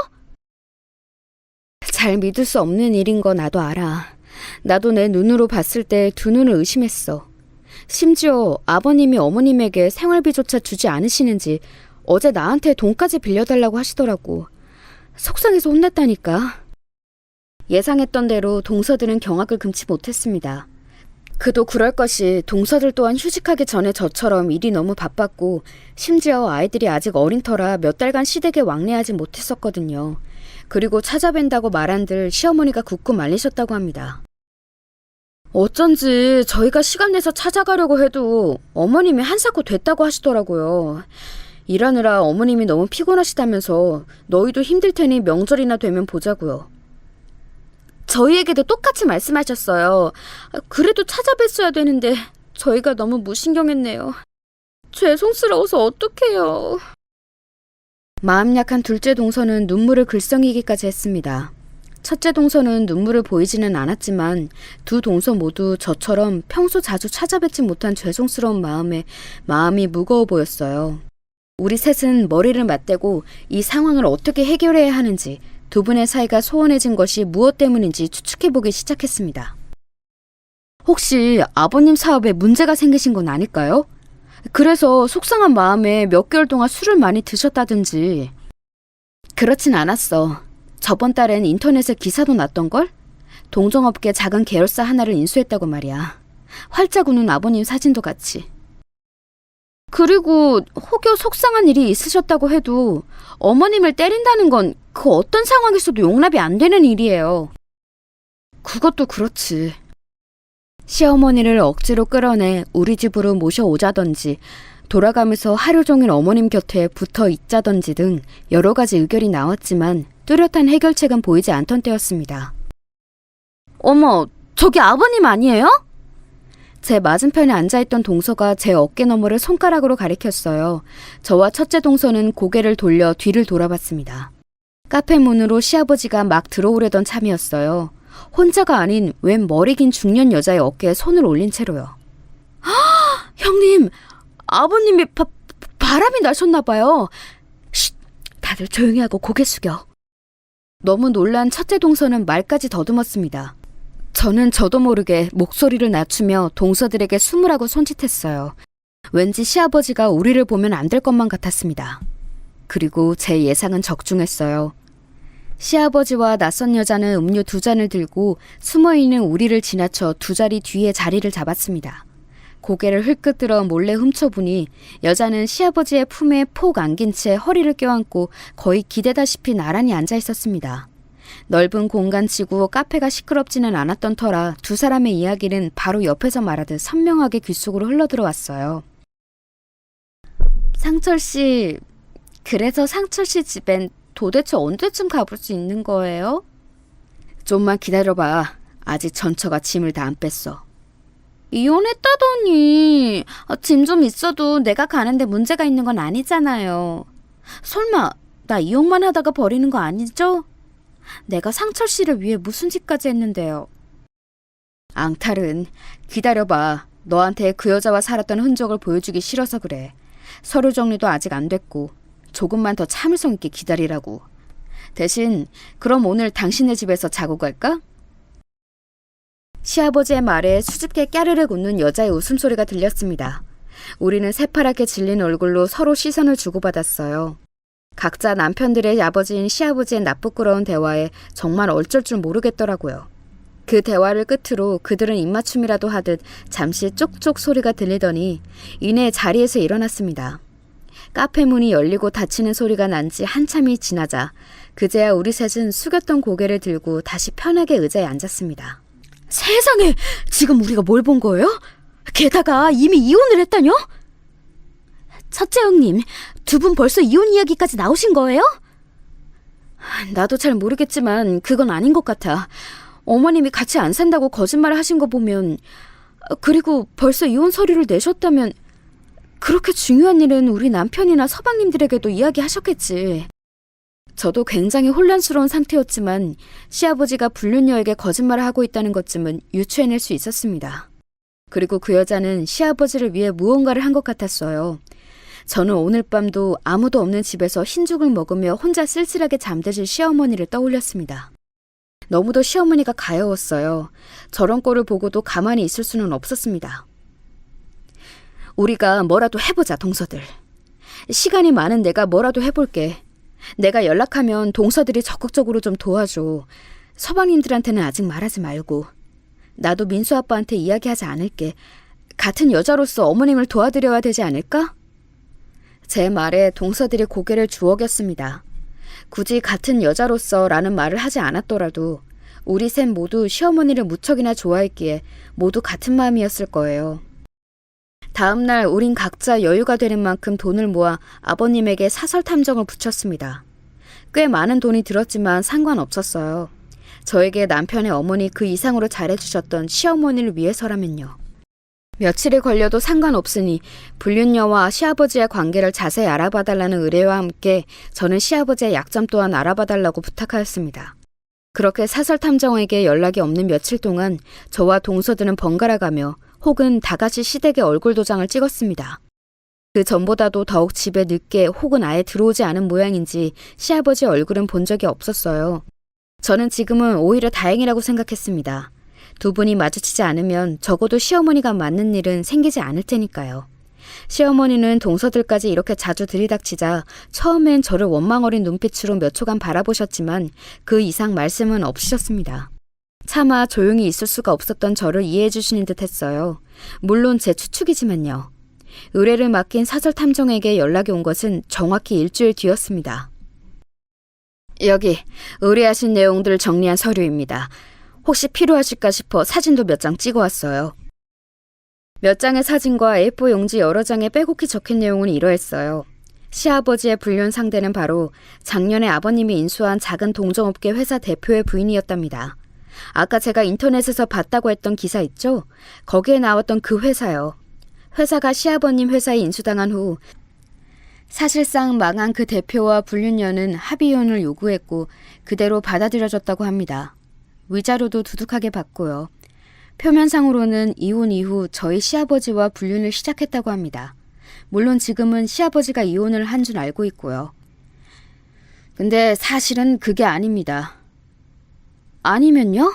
잘 믿을 수 없는 일인 거 나도 알아. 나도 내 눈으로 봤을 때 두 눈을 의심했어. 심지어 아버님이 어머님에게 생활비조차 주지 않으시는지 어제 나한테 돈까지 빌려달라고 하시더라고. 속상해서 혼났다니까. 예상했던 대로 동서들은 경악을 금치 못했습니다. 그도 그럴 것이 동서들 또한 휴직하기 전에 저처럼 일이 너무 바빴고 심지어 아이들이 아직 어린 터라 몇 달간 시댁에 왕래하지 못했었거든요. 그리고 찾아뵌다고 말한들 시어머니가 굳고 말리셨다고 합니다. 어쩐지 저희가 시간 내서 찾아가려고 해도 어머님이 한사코 됐다고 하시더라고요. 일하느라 어머님이 너무 피곤하시다면서 너희도 힘들 테니 명절이나 되면 보자고요. 저희에게도 똑같이 말씀하셨어요. 그래도 찾아뵀어야 되는데 저희가 너무 무신경했네요. 죄송스러워서 어떡해요. 마음 약한 둘째 동서는 눈물을 글썽이기까지 했습니다. 첫째 동서는 눈물을 보이지는 않았지만 두 동서 모두 저처럼 평소 자주 찾아뵙지 못한 죄송스러운 마음이 무거워 보였어요. 우리 셋은 머리를 맞대고 이 상황을 어떻게 해결해야 하는지 두 분의 사이가 소원해진 것이 무엇 때문인지 추측해보기 시작했습니다. 혹시 아버님 사업에 문제가 생기신 건 아닐까요? 그래서 속상한 마음에 몇 개월 동안 술을 많이 드셨다든지. 그렇진 않았어. 저번 달엔 인터넷에 기사도 났던걸? 동종업계 작은 계열사 하나를 인수했다고 말이야. 활짝 우는 아버님 사진도 같이. 그리고 혹여 속상한 일이 있으셨다고 해도 어머님을 때린다는 건 그 어떤 상황에서도 용납이 안 되는 일이에요. 그것도 그렇지. 시어머니를 억지로 끌어내 우리 집으로 모셔오자던지 돌아가면서 하루 종일 어머님 곁에 붙어 있자던지 등 여러 가지 의견이 나왔지만 뚜렷한 해결책은 보이지 않던 때였습니다. 어머, 저기 아버님 아니에요? 제 맞은편에 앉아있던 동서가 제 어깨 너머를 손가락으로 가리켰어요. 저와 첫째 동서는 고개를 돌려 뒤를 돌아봤습니다. 카페 문으로 시아버지가 막 들어오려던 참이었어요. 혼자가 아닌 웬 머리 긴 중년 여자의 어깨에 손을 올린 채로요. 형님, 아버님이 바람이 나셨나 봐요. 쉿, 다들 조용히 하고 고개 숙여. 너무 놀란 첫째 동서는 말까지 더듬었습니다. 저는 저도 모르게 목소리를 낮추며 동서들에게 숨으라고 손짓했어요. 왠지 시아버지가 우리를 보면 안 될 것만 같았습니다. 그리고 제 예상은 적중했어요. 시아버지와 낯선 여자는 음료 2잔을 들고 숨어있는 우리를 지나쳐 2자리 뒤에 자리를 잡았습니다. 고개를 흘끗 들어 몰래 훔쳐보니 여자는 시아버지의 품에 폭 안긴 채 허리를 껴안고 거의 기대다시피 나란히 앉아 있었습니다. 넓은 공간치고 카페가 시끄럽지는 않았던 터라 두 사람의 이야기는 바로 옆에서 말하듯 선명하게 귓속으로 흘러들어왔어요. 상철 씨, 그래서 상철 씨 집엔 도대체 언제쯤 가볼 수 있는 거예요? 좀만 기다려봐. 아직 전처가 짐을 다 안 뺐어. 이혼했다더니 짐 좀 있어도 내가 가는데 문제가 있는 건 아니잖아요. 설마 나 이혼만 하다가 버리는 거 아니죠? 내가 상철 씨를 위해 무슨 짓까지 했는데요. 앙탈은 기다려봐. 너한테 그 여자와 살았던 흔적을 보여주기 싫어서 그래. 서류 정리도 아직 안 됐고 조금만 더 참을성 있게 기다리라고. 대신 그럼 오늘 당신네 집에서 자고 갈까? 시아버지의 말에 수줍게 까르르 웃는 여자의 웃음소리가 들렸습니다. 우리는 새파랗게 질린 얼굴로 서로 시선을 주고받았어요. 각자 남편들의 아버지인 시아버지의 나쁘끄러운 대화에 정말 어쩔 줄 모르겠더라고요. 그 대화를 끝으로 그들은 입맞춤이라도 하듯 잠시 쪽쪽 소리가 들리더니 이내 자리에서 일어났습니다. 카페 문이 열리고 닫히는 소리가 난 지 한참이 지나자 그제야 우리 셋은 숙였던 고개를 들고 다시 편하게 의자에 앉았습니다. 세상에! 지금 우리가 뭘 본 거예요? 게다가 이미 이혼을 했다뇨? 첫째 형님, 두 분 벌써 이혼 이야기까지 나오신 거예요? 나도 잘 모르겠지만 그건 아닌 것 같아. 어머님이 같이 안 산다고 거짓말을 하신 거 보면, 그리고 벌써 이혼 서류를 내셨다면 그렇게 중요한 일은 우리 남편이나 서방님들에게도 이야기하셨겠지. 저도 굉장히 혼란스러운 상태였지만 시아버지가 불륜녀에게 거짓말을 하고 있다는 것쯤은 유추해낼 수 있었습니다. 그리고 그 여자는 시아버지를 위해 무언가를 한 것 같았어요. 저는 오늘 밤도 아무도 없는 집에서 흰죽을 먹으며 혼자 쓸쓸하게 잠드실 시어머니를 떠올렸습니다. 너무도 시어머니가 가여웠어요. 저런 꼴을 보고도 가만히 있을 수는 없었습니다. 우리가 뭐라도 해보자, 동서들. 시간이 많은 내가 뭐라도 해볼게. 내가 연락하면 동서들이 적극적으로 좀 도와줘. 서방님들한테는 아직 말하지 말고. 나도 민수 아빠한테 이야기하지 않을게. 같은 여자로서 어머님을 도와드려야 되지 않을까? 제 말에 동서들이 고개를 주워겼습니다. 굳이 같은 여자로서 라는 말을 하지 않았더라도 우리 셋 모두 시어머니를 무척이나 좋아했기에 모두 같은 마음이었을 거예요. 다음 날 우린 각자 여유가 되는 만큼 돈을 모아 아버님에게 사설 탐정을 붙였습니다. 꽤 많은 돈이 들었지만 상관없었어요. 저에게 남편의 어머니 그 이상으로 잘해주셨던 시어머니를 위해서라면요. 며칠이 걸려도 상관없으니 불륜녀와 시아버지의 관계를 자세히 알아봐달라는 의뢰와 함께 저는 시아버지의 약점 또한 알아봐달라고 부탁하였습니다. 그렇게 사설 탐정에게 연락이 없는 며칠 동안 저와 동서들은 번갈아가며 혹은 다같이 시댁에 얼굴 도장을 찍었습니다. 그 전보다도 더욱 집에 늦게 혹은 아예 들어오지 않은 모양인지 시아버지 얼굴은 본 적이 없었어요. 저는 지금은 오히려 다행이라고 생각했습니다. 두 분이 마주치지 않으면 적어도 시어머니가 맞는 일은 생기지 않을 테니까요. 시어머니는 동서들까지 이렇게 자주 들이닥치자 처음엔 저를 원망 어린 눈빛으로 몇 초간 바라보셨지만 그 이상 말씀은 없으셨습니다. 차마 조용히 있을 수가 없었던 저를 이해해 주시는 듯 했어요. 물론 제 추측이지만요. 의뢰를 맡긴 사설 탐정에게 연락이 온 것은 정확히 일주일 뒤였습니다. 여기 의뢰하신 내용들을 정리한 서류입니다. 혹시 필요하실까 싶어 사진도 몇 장 찍어왔어요. 몇 장의 사진과 A4 용지 여러 장에 빼곡히 적힌 내용은 이러했어요. 시아버지의 불륜 상대는 바로 작년에 아버님이 인수한 작은 동종업계 회사 대표의 부인이었답니다. 아까 제가 인터넷에서 봤다고 했던 기사 있죠? 거기에 나왔던 그 회사요. 회사가 시아버님 회사에 인수당한 후 사실상 망한 그 대표와 불륜녀는 합의이혼을 요구했고 그대로 받아들여졌다고 합니다. 위자료도 두둑하게 받고요. 표면상으로는 이혼 이후 저희 시아버지와 불륜을 시작했다고 합니다. 물론 지금은 시아버지가 이혼을 한 줄 알고 있고요. 근데 사실은 그게 아닙니다. 아니면요?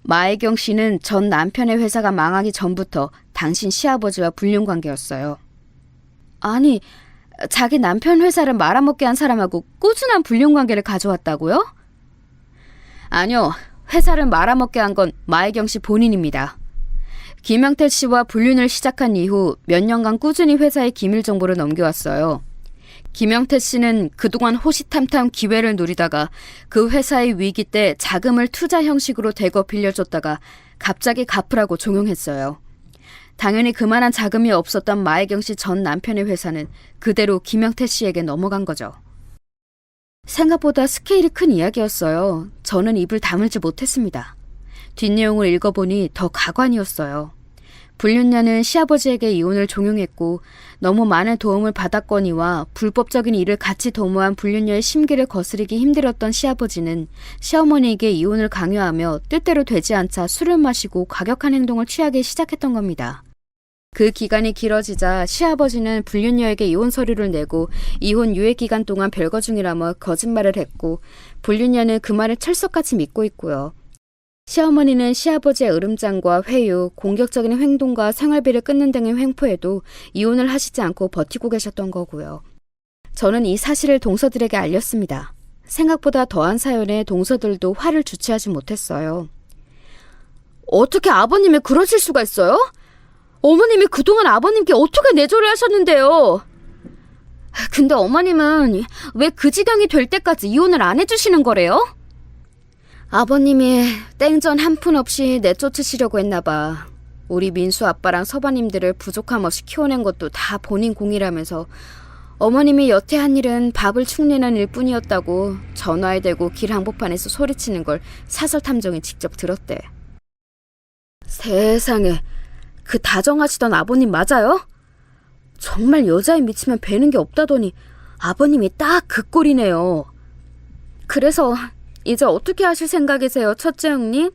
마혜경 씨는 전 남편의 회사가 망하기 전부터 당신 시아버지와 불륜 관계였어요. 아니, 자기 남편 회사를 말아먹게 한 사람하고 꾸준한 불륜 관계를 가져왔다고요? 아니요, 회사를 말아먹게 한 건 마혜경 씨 본인입니다. 김영태 씨와 불륜을 시작한 이후 몇 년간 꾸준히 회사에 기밀 정보를 넘겨왔어요. 김영태 씨는 그동안 호시탐탐 기회를 노리다가 그 회사의 위기 때 자금을 투자 형식으로 대거 빌려줬다가 갑자기 갚으라고 종용했어요. 당연히 그만한 자금이 없었던 마혜경 씨 전 남편의 회사는 그대로 김영태 씨에게 넘어간 거죠. 생각보다 스케일이 큰 이야기였어요. 저는 입을 다물지 못했습니다. 뒷내용을 읽어보니 더 가관이었어요. 불륜녀는 시아버지에게 이혼을 종용했고 너무 많은 도움을 받았거니와 불법적인 일을 같이 도모한 불륜녀의 심기를 거스르기 힘들었던 시아버지는 시어머니에게 이혼을 강요하며 뜻대로 되지 않자 술을 마시고 과격한 행동을 취하기 시작했던 겁니다. 그 기간이 길어지자 시아버지는 불륜녀에게 이혼 서류를 내고 이혼 유예 기간 동안 별거 중이라며 거짓말을 했고 불륜녀는 그 말을 철석같이 믿고 있고요. 시어머니는 시아버지의 으름장과 회유, 공격적인 행동과 생활비를 끊는 등의 횡포에도 이혼을 하시지 않고 버티고 계셨던 거고요. 저는 이 사실을 동서들에게 알렸습니다. 생각보다 더한 사연에 동서들도 화를 주체하지 못했어요. 어떻게 아버님이 그러실 수가 있어요? 어머님이 그동안 아버님께 어떻게 내조를 하셨는데요? 근데 어머님은 왜 그 지경이 될 때까지 이혼을 안 해주시는 거래요? 아버님이 땡전 한 푼 없이 내쫓으시려고 했나 봐. 우리 민수 아빠랑 서방님들을 부족함 없이 키워낸 것도 다 본인 공이라면서 어머님이 여태 한 일은 밥을 축내는 일뿐이었다고 전화에 대고 길 한복판에서 소리치는 걸 사설탐정이 직접 들었대. 세상에, 그 다정하시던 아버님 맞아요? 정말 여자에 미치면 배는 게 없다더니 아버님이 딱 그 꼴이네요. 그래서 이제 어떻게 하실 생각이세요, 첫째 형님?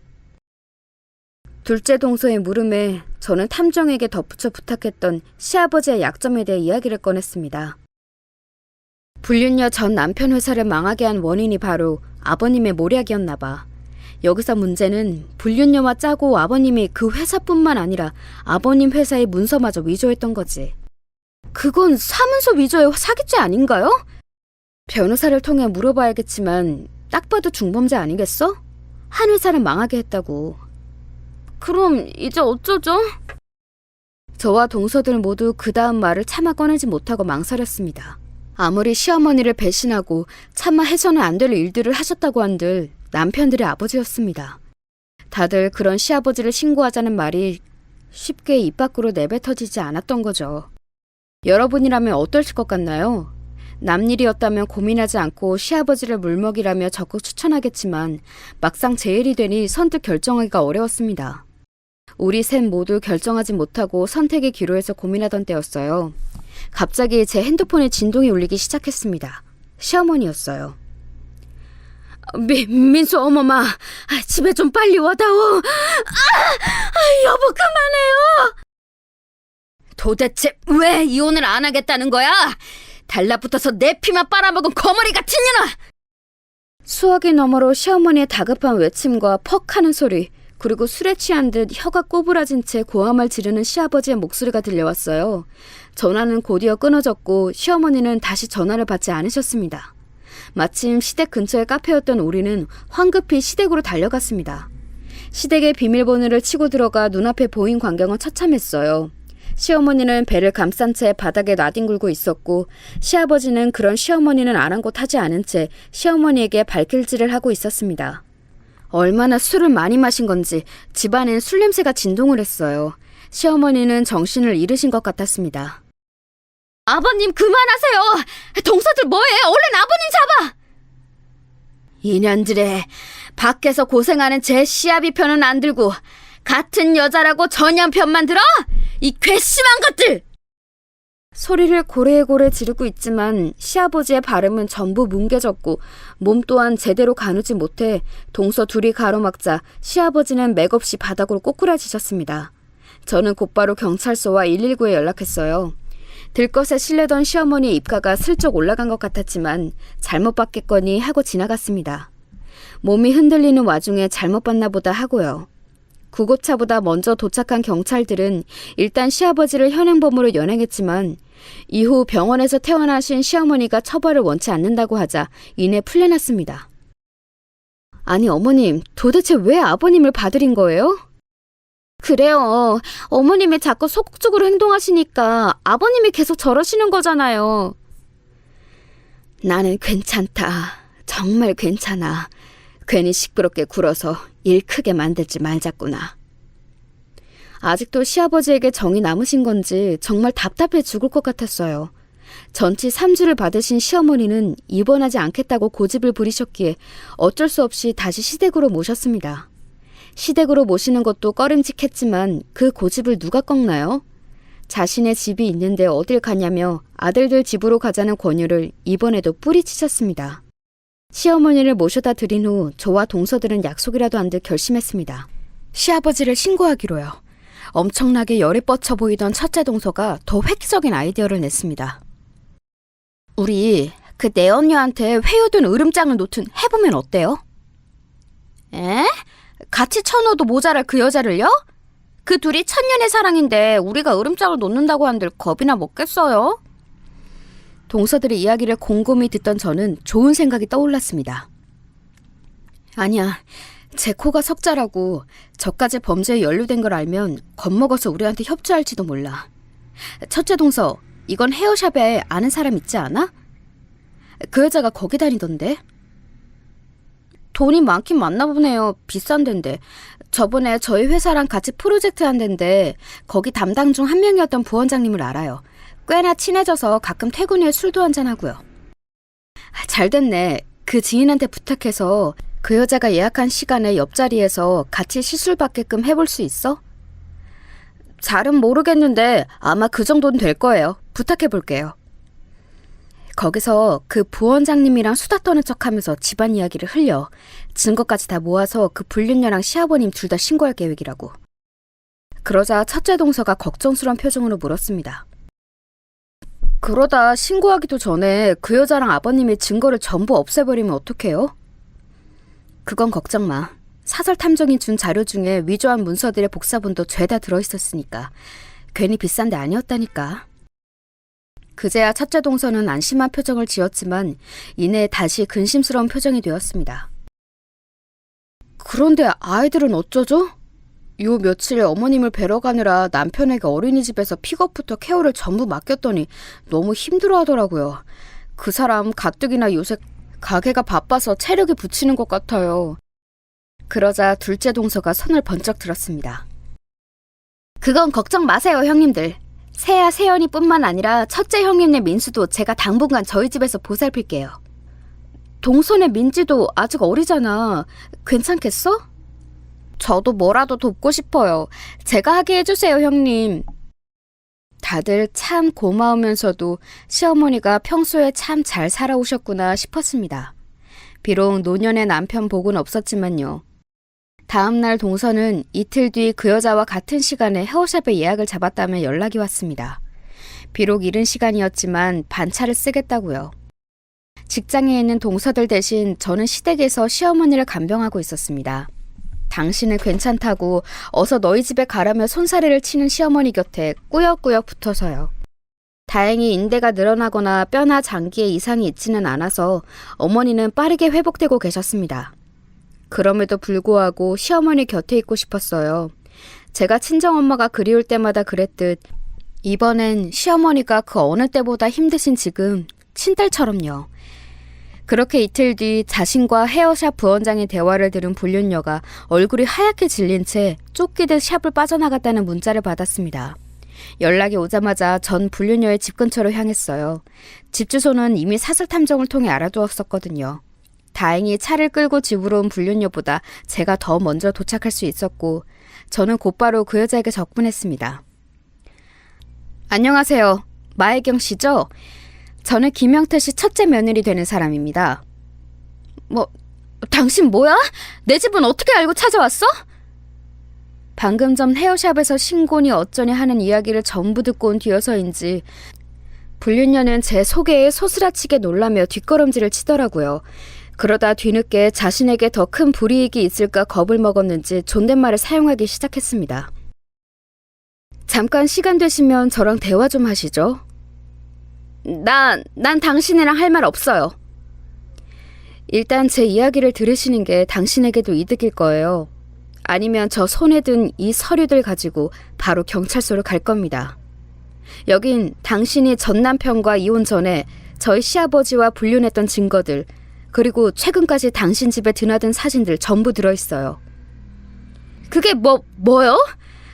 둘째 동서의 물음에 저는 탐정에게 덧붙여 부탁했던 시아버지의 약점에 대해 이야기를 꺼냈습니다. 불륜녀 전 남편 회사를 망하게 한 원인이 바로 아버님의 모략이었나 봐. 여기서 문제는 불륜녀와 짜고 아버님이 그 회사뿐만 아니라 아버님 회사의 문서마저 위조했던 거지. 그건 사문서 위조의 사기죄 아닌가요? 변호사를 통해 물어봐야겠지만 딱 봐도 중범죄 아니겠어? 한 회사를 망하게 했다고. 그럼 이제 어쩌죠? 저와 동서들 모두 그 다음 말을 차마 꺼내지 못하고 망설였습니다. 아무리 시어머니를 배신하고 차마 해서는 안 될 일들을 하셨다고 한들 남편들의 아버지였습니다. 다들 그런 시아버지를 신고하자는 말이 쉽게 입 밖으로 내뱉어지지 않았던 거죠. 여러분이라면 어떠실 것 같나요? 남일이었다면 고민하지 않고 시아버지를 물먹이라며 적극 추천하겠지만 막상 제 일이 되니 선뜻 결정하기가 어려웠습니다. 우리 셋 모두 결정하지 못하고 선택의 기로에서 고민하던 때였어요. 갑자기 제 핸드폰에 진동이 울리기 시작했습니다. 시어머니였어요. 민수 어머마, 집에 좀 빨리 와다오. 여보 그만해요. 도대체 왜 이혼을 안 하겠다는 거야? 달라붙어서 내 피만 빨아먹은 거머리 같은 년아! 수화기 너머로 시어머니의 다급한 외침과 퍽 하는 소리, 그리고 술에 취한 듯 혀가 꼬부라진 채 고함을 지르는 시아버지의 목소리가 들려왔어요. 전화는 곧이어 끊어졌고 시어머니는 다시 전화를 받지 않으셨습니다. 마침 시댁 근처의 카페였던 우리는 황급히 시댁으로 달려갔습니다. 시댁의 비밀번호를 치고 들어가 눈앞에 보인 광경은 처참했어요. 시어머니는 배를 감싼 채 바닥에 나뒹굴고 있었고 시아버지는 그런 시어머니는 아랑곳하지 않은 채 시어머니에게 발길질을 하고 있었습니다. 얼마나 술을 많이 마신 건지 집안엔 술 냄새가 진동을 했어요. 시어머니는 정신을 잃으신 것 같았습니다. 아버님 그만하세요. 동서들 뭐해? 얼른 아버님 잡아. 이년들의 밖에서 고생하는 제 시아비 편은 안 들고 같은 여자라고 전연 편만 들어? 이 괘씸한 것들! 소리를 고래고래 지르고 있지만 시아버지의 발음은 전부 뭉개졌고 몸 또한 제대로 가누지 못해 동서 둘이 가로막자 시아버지는 맥없이 바닥으로 꼬꾸라지셨습니다. 저는 곧바로 경찰서와 119에 연락했어요. 들것에 실내던 시어머니의 입가가 슬쩍 올라간 것 같았지만 잘못 봤겠거니 하고 지나갔습니다. 몸이 흔들리는 와중에 잘못 봤나 보다 하고요. 구급차보다 먼저 도착한 경찰들은 일단 시아버지를 현행범으로 연행했지만 이후 병원에서 퇴원하신 시어머니가 처벌을 원치 않는다고 하자 이내 풀려났습니다. 아니 어머님, 도대체 왜 아버님을 봐들인 거예요? 그래요. 어머님이 자꾸 소극적으로 행동하시니까 아버님이 계속 저러시는 거잖아요. 나는 괜찮다. 정말 괜찮아. 괜히 시끄럽게 굴어서 일 크게 만들지 말자꾸나. 아직도 시아버지에게 정이 남으신 건지 정말 답답해 죽을 것 같았어요. 전치 3주를 받으신 시어머니는 입원하지 않겠다고 고집을 부리셨기에 어쩔 수 없이 다시 시댁으로 모셨습니다. 시댁으로 모시는 것도 꺼림칙했지만 그 고집을 누가 꺾나요? 자신의 집이 있는데 어딜 가냐며 아들들 집으로 가자는 권유를 이번에도 뿌리치셨습니다. 시어머니를 모셔다 드린 후 저와 동서들은 약속이라도 한 듯 결심했습니다. 시아버지를 신고하기로요. 엄청나게 열이 뻗쳐 보이던 첫째 동서가 더 획기적인 아이디어를 냈습니다. 우리 그 내 언니한테 회유든 으름장을 놓든 해보면 어때요? 에? 같이 쳐넣어도 모자랄 그 여자를요? 그 둘이 천년의 사랑인데 우리가 으름장을 놓는다고 한들 겁이나 먹겠어요? 동서들의 이야기를 곰곰이 듣던 저는 좋은 생각이 떠올랐습니다. 아니야, 제 코가 석자라고 저까지 범죄에 연루된 걸 알면 겁먹어서 우리한테 협조할지도 몰라. 첫째 동서, 이건 헤어샵에 아는 사람 있지 않아? 그 여자가 거기 다니던데? 돈이 많긴 많나 보네요. 비싼 데인데. 저번에 저희 회사랑 같이 프로젝트 한 데인데 거기 담당 중 한 명이었던 부원장님을 알아요. 꽤나 친해져서 가끔 퇴근 후에 술도 한잔하고요. 잘 됐네. 그 지인한테 부탁해서 그 여자가 예약한 시간에 옆자리에서 같이 시술 받게끔 해볼 수 있어? 잘은 모르겠는데 아마 그 정도는 될 거예요. 부탁해볼게요. 거기서 그 부원장님이랑 수다 떠는 척하면서 집안 이야기를 흘려 증거까지 다 모아서 그 불륜녀랑 시아버님 둘 다 신고할 계획이라고. 그러자 첫째 동서가 걱정스러운 표정으로 물었습니다. 그러다 신고하기도 전에 그 여자랑 아버님이 증거를 전부 없애버리면 어떡해요? 그건 걱정 마. 사설 탐정이 준 자료 중에 위조한 문서들의 복사본도 죄다 들어있었으니까. 괜히 비싼 데 아니었다니까. 그제야 첫째 동서는 안심한 표정을 지었지만 이내 다시 근심스러운 표정이 되었습니다. 그런데 아이들은 어쩌죠? 요 며칠 어머님을 뵈러 가느라 남편에게 어린이집에서 픽업부터 케어를 전부 맡겼더니 너무 힘들어하더라고요. 그 사람 가뜩이나 요새 가게가 바빠서 체력이 붙이는 것 같아요. 그러자 둘째 동서가 손을 번쩍 들었습니다. 그건 걱정 마세요, 형님들. 세아, 세연이뿐만 아니라 첫째 형님네 민수도 제가 당분간 저희 집에서 보살필게요. 동선의 민지도 아직 어리잖아. 괜찮겠어? 저도 뭐라도 돕고 싶어요. 제가 하게 해주세요, 형님. 다들 참 고마우면서도 시어머니가 평소에 참 잘 살아오셨구나 싶었습니다. 비록 노년의 남편 복은 없었지만요. 다음날 동서는 이틀 뒤 그 여자와 같은 시간에 헤어샵에 예약을 잡았다며 연락이 왔습니다. 비록 이른 시간이었지만 반차를 쓰겠다고요. 직장에 있는 동서들 대신 저는 시댁에서 시어머니를 간병하고 있었습니다. 당신은 괜찮다고 어서 너희 집에 가라며 손사래를 치는 시어머니 곁에 꾸역꾸역 붙어서요. 다행히 인대가 늘어나거나 뼈나 장기에 이상이 있지는 않아서 어머니는 빠르게 회복되고 계셨습니다. 그럼에도 불구하고 시어머니 곁에 있고 싶었어요. 제가 친정엄마가 그리울 때마다 그랬듯 이번엔 시어머니가 그 어느 때보다 힘드신 지금 친딸처럼요. 그렇게 이틀 뒤 자신과 헤어샵 부원장의 대화를 들은 불륜녀가 얼굴이 하얗게 질린 채 쫓기듯 샵을 빠져나갔다는 문자를 받았습니다. 연락이 오자마자 전 불륜녀의 집 근처로 향했어요. 집 주소는 이미 사설 탐정을 통해 알아두었었거든요. 다행히 차를 끌고 집으로 온 불륜녀보다 제가 더 먼저 도착할 수 있었고 저는 곧바로 그 여자에게 접근했습니다. 안녕하세요. 마혜경 씨죠? 저는 김영태 씨 첫째 며느리 되는 사람입니다. 당신 뭐야? 내 집은 어떻게 알고 찾아왔어? 방금 전 헤어샵에서 신곤이 어쩌니 하는 이야기를 전부 듣고 온 뒤여서인지 불륜녀는 제 소개에 소스라치게 놀라며 뒷걸음질을 치더라고요. 그러다 뒤늦게 자신에게 더 큰 불이익이 있을까 겁을 먹었는지 존댓말을 사용하기 시작했습니다. 잠깐 시간 되시면 저랑 대화 좀 하시죠. 난 당신이랑 할 말 없어요. 일단 제 이야기를 들으시는 게 당신에게도 이득일 거예요. 아니면 저 손에 든 이 서류들 가지고 바로 경찰서로 갈 겁니다. 여긴 당신이 전 남편과 이혼 전에 저희 시아버지와 불륜했던 증거들, 그리고 최근까지 당신 집에 드나든 사진들 전부 들어있어요. 그게 뭐요?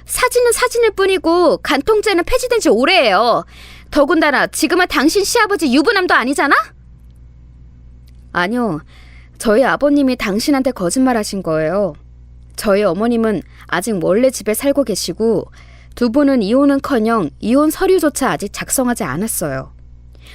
사진은 사진일 뿐이고 간통죄는 폐지된 지 오래예요. 더군다나 지금은 당신 시아버지 유부남도 아니잖아? 아니요. 저희 아버님이 당신한테 거짓말하신 거예요. 저희 어머님은 아직 원래 집에 살고 계시고 두 분은 이혼은커녕 이혼 서류조차 아직 작성하지 않았어요.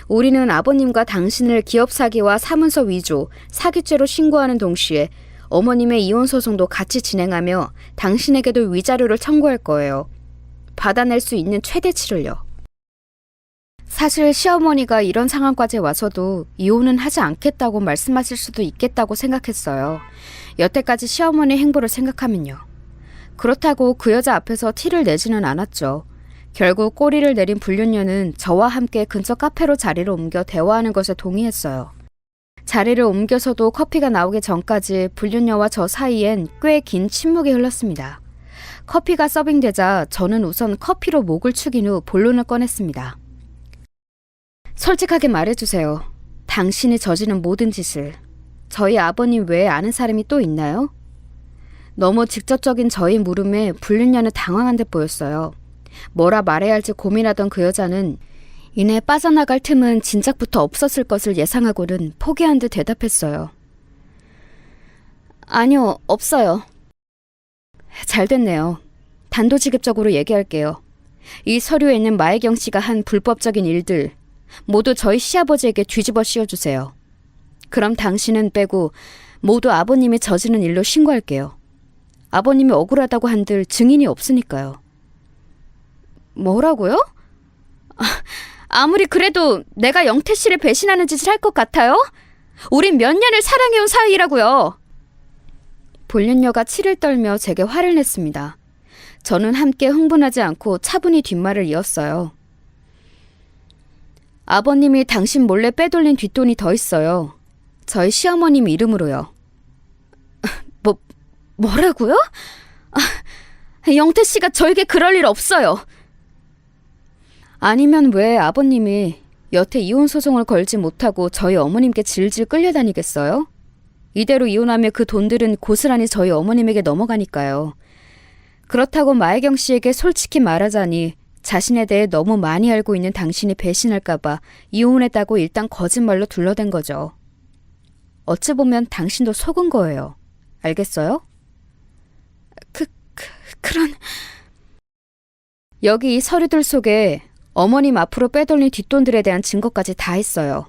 우리는 아버님과 당신을 기업 사기와 사문서 위조, 사기죄로 신고하는 동시에 어머님의 이혼 소송도 같이 진행하며 당신에게도 위자료를 청구할 거예요. 받아낼 수 있는 최대치를요. 사실 시어머니가 이런 상황까지 와서도 이혼은 하지 않겠다고 말씀하실 수도 있겠다고 생각했어요. 여태까지 시어머니 행보를 생각하면요. 그렇다고 그 여자 앞에서 티를 내지는 않았죠. 결국 꼬리를 내린 불륜녀는 저와 함께 근처 카페로 자리를 옮겨 대화하는 것에 동의했어요. 자리를 옮겨서도 커피가 나오기 전까지 불륜녀와 저 사이엔 꽤 긴 침묵이 흘렀습니다. 커피가 서빙되자 저는 우선 커피로 목을 축인 후 본론을 꺼냈습니다. 솔직하게 말해주세요. 당신이 저지른 모든 짓을 저희 아버님 외에 아는 사람이 또 있나요? 너무 직접적인 저희 물음에 불륜녀는 당황한 듯 보였어요. 뭐라 말해야 할지 고민하던 그 여자는 이내 빠져나갈 틈은 진작부터 없었을 것을 예상하고는 포기한 듯 대답했어요. 아니요, 없어요. 잘 됐네요. 단도직입적으로 얘기할게요. 이 서류에 있는 마혜경 씨가 한 불법적인 일들 모두 저희 시아버지에게 뒤집어 씌워주세요. 그럼 당신은 빼고 모두 아버님이 저지른 일로 신고할게요. 아버님이 억울하다고 한들 증인이 없으니까요. 뭐라고요? 아무리 그래도 내가 영태 씨를 배신하는 짓을 할 것 같아요? 우린 몇 년을 사랑해온 사이라고요. 불륜녀가 치를 떨며 제게 화를 냈습니다. 저는 함께 흥분하지 않고 차분히 뒷말을 이었어요. 아버님이 당신 몰래 빼돌린 뒷돈이 더 있어요. 저희 시어머님 이름으로요. 뭐라고요? 영태 씨가 저에게 그럴 일 없어요. 아니면 왜 아버님이 여태 이혼 소송을 걸지 못하고 저희 어머님께 질질 끌려다니겠어요? 이대로 이혼하면 그 돈들은 고스란히 저희 어머님에게 넘어가니까요. 그렇다고 마혜경 씨에게 솔직히 말하자니 자신에 대해 너무 많이 알고 있는 당신이 배신할까봐 이혼했다고 일단 거짓말로 둘러댄 거죠. 어찌 보면 당신도 속은 거예요. 알겠어요? 그런... 여기 이 서류들 속에 어머님 앞으로 빼돌린 뒷돈들에 대한 증거까지 다 있어요.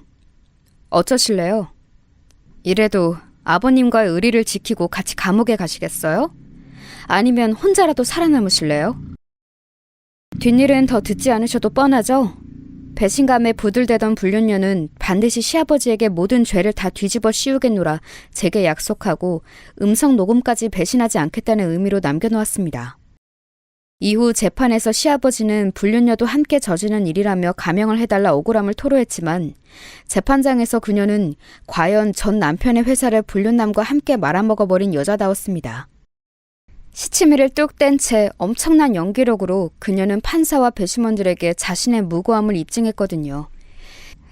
어쩌실래요? 이래도 아버님과의 의리를 지키고 같이 감옥에 가시겠어요? 아니면 혼자라도 살아남으실래요? 뒷일은 더 듣지 않으셔도 뻔하죠? 배신감에 부들대던 불륜녀는 반드시 시아버지에게 모든 죄를 다 뒤집어 씌우겠노라 제게 약속하고 음성 녹음까지 배신하지 않겠다는 의미로 남겨놓았습니다. 이후 재판에서 시아버지는 불륜녀도 함께 저지른 일이라며 감형을 해달라 억울함을 토로했지만 재판장에서 그녀는 과연 전 남편의 회사를 불륜남과 함께 말아먹어버린 여자다웠습니다. 시치미를 뚝 뗀 채 엄청난 연기력으로 그녀는 판사와 배심원들에게 자신의 무고함을 입증했거든요.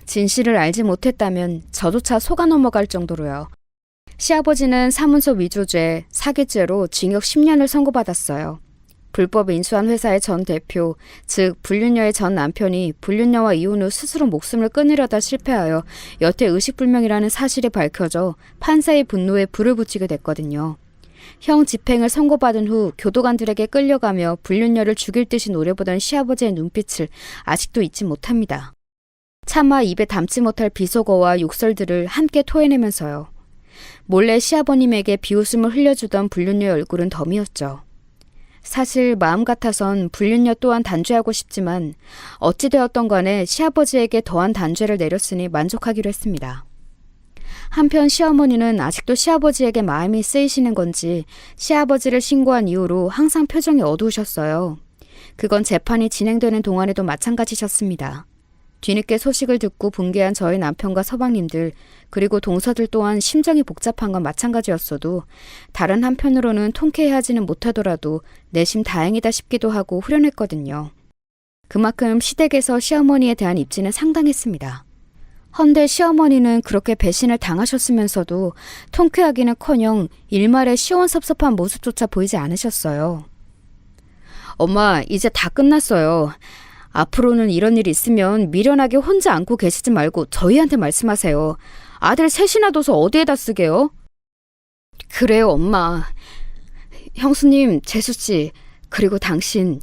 진실을 알지 못했다면 저조차 속아 넘어갈 정도로요. 시아버지는 사문서 위조죄, 사기죄로 징역 10년을 선고받았어요. 불법 인수한 회사의 전 대표, 즉 불륜녀의 전 남편이 불륜녀와 이혼 후 스스로 목숨을 끊으려다 실패하여 여태 의식불명이라는 사실이 밝혀져 판사의 분노에 불을 붙이게 됐거든요. 형 집행을 선고받은 후 교도관들에게 끌려가며 불륜녀를 죽일 듯이 노려보던 시아버지의 눈빛을 아직도 잊지 못합니다. 차마 입에 담지 못할 비속어와 욕설들을 함께 토해내면서요. 몰래 시아버님에게 비웃음을 흘려주던 불륜녀의 얼굴은 덤이었죠. 사실 마음 같아선 불륜녀 또한 단죄하고 싶지만 어찌되었던 간에 시아버지에게 더한 단죄를 내렸으니 만족하기로 했습니다. 한편 시어머니는 아직도 시아버지에게 마음이 쓰이시는 건지 시아버지를 신고한 이후로 항상 표정이 어두우셨어요. 그건 재판이 진행되는 동안에도 마찬가지셨습니다. 뒤늦게 소식을 듣고 붕괴한 저희 남편과 서방님들 그리고 동서들 또한 심정이 복잡한 건 마찬가지였어도 다른 한편으로는 통쾌해하지는 못하더라도 내심 다행이다 싶기도 하고 후련했거든요. 그만큼 시댁에서 시어머니에 대한 입지는 상당했습니다. 헌데 시어머니는 그렇게 배신을 당하셨으면서도 통쾌하기는커녕 일말의 시원섭섭한 모습조차 보이지 않으셨어요. 엄마, 이제 다 끝났어요. 앞으로는 이런 일이 있으면 미련하게 혼자 안고 계시지 말고 저희한테 말씀하세요. 아들 셋이나 둬서 어디에다 쓰게요? 그래요, 엄마. 형수님, 재수씨, 그리고 당신,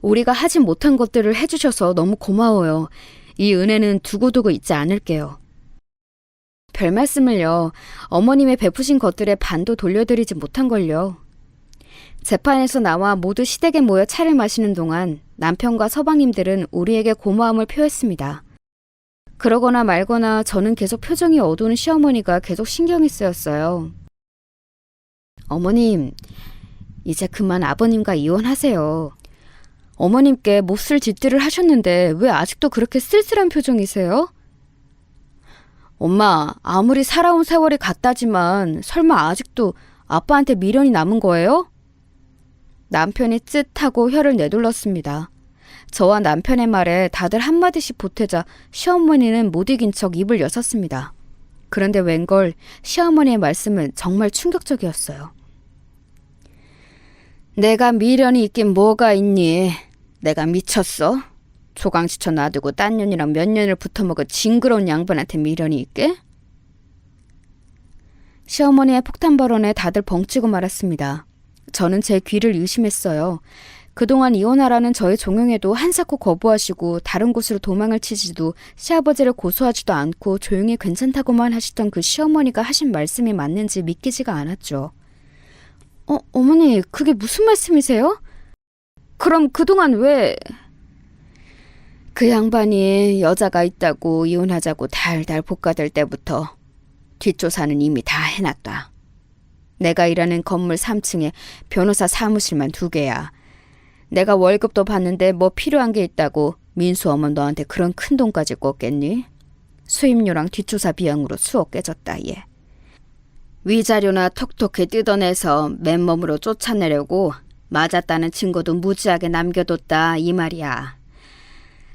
우리가 하지 못한 것들을 해주셔서 너무 고마워요. 이 은혜는 두고두고 잊지 않을게요. 별 말씀을요. 어머님의 베푸신 것들의 반도 돌려드리지 못한걸요. 재판에서 나와 모두 시댁에 모여 차를 마시는 동안 남편과 서방님들은 우리에게 고마움을 표했습니다. 그러거나 말거나 저는 계속 표정이 어두운 시어머니가 계속 신경이 쓰였어요. 어머님, 이제 그만 아버님과 이혼하세요. 어머님께 못쓸 짓들을 하셨는데 왜 아직도 그렇게 쓸쓸한 표정이세요? 엄마, 아무리 살아온 세월이 같다지만 설마 아직도 아빠한테 미련이 남은 거예요? 남편이 쯧하고 혀를 내둘렀습니다. 저와 남편의 말에 다들 한마디씩 보태자 시어머니는 못 이긴 척 입을 여섰습니다. 그런데 웬걸 시어머니의 말씀은 정말 충격적이었어요. 내가 미련이 있긴 뭐가 있니? 내가 미쳤어? 조강지쳐 놔두고 딴 년이랑 몇 년을 붙어먹은 징그러운 양반한테 미련이 있게? 시어머니의 폭탄 발언에 다들 벙찌고 말았습니다. 저는 제 귀를 의심했어요. 그동안 이혼하라는 저의 종용에도 한사코 거부하시고 다른 곳으로 도망을 치지도 시아버지를 고소하지도 않고 조용히 괜찮다고만 하시던 그 시어머니가 하신 말씀이 맞는지 믿기지가 않았죠. 어머니, 그게 무슨 말씀이세요? 그럼 그동안 왜... 그 양반이 여자가 있다고 이혼하자고 달달 볶아댈 때부터 뒷조사는 이미 다 해놨다. 내가 일하는 건물 3층에 변호사 사무실만 2개야. 내가 월급도 받는데 뭐 필요한 게 있다고 민수 어머 너한테 그런 큰 돈까지 꿨겠니? 수임료랑 뒷조사 비용으로 수억 깨졌다 얘. 위자료나 톡톡히 뜯어내서 맨몸으로 쫓아내려고 맞았다는 증거도 무지하게 남겨뒀다 이 말이야.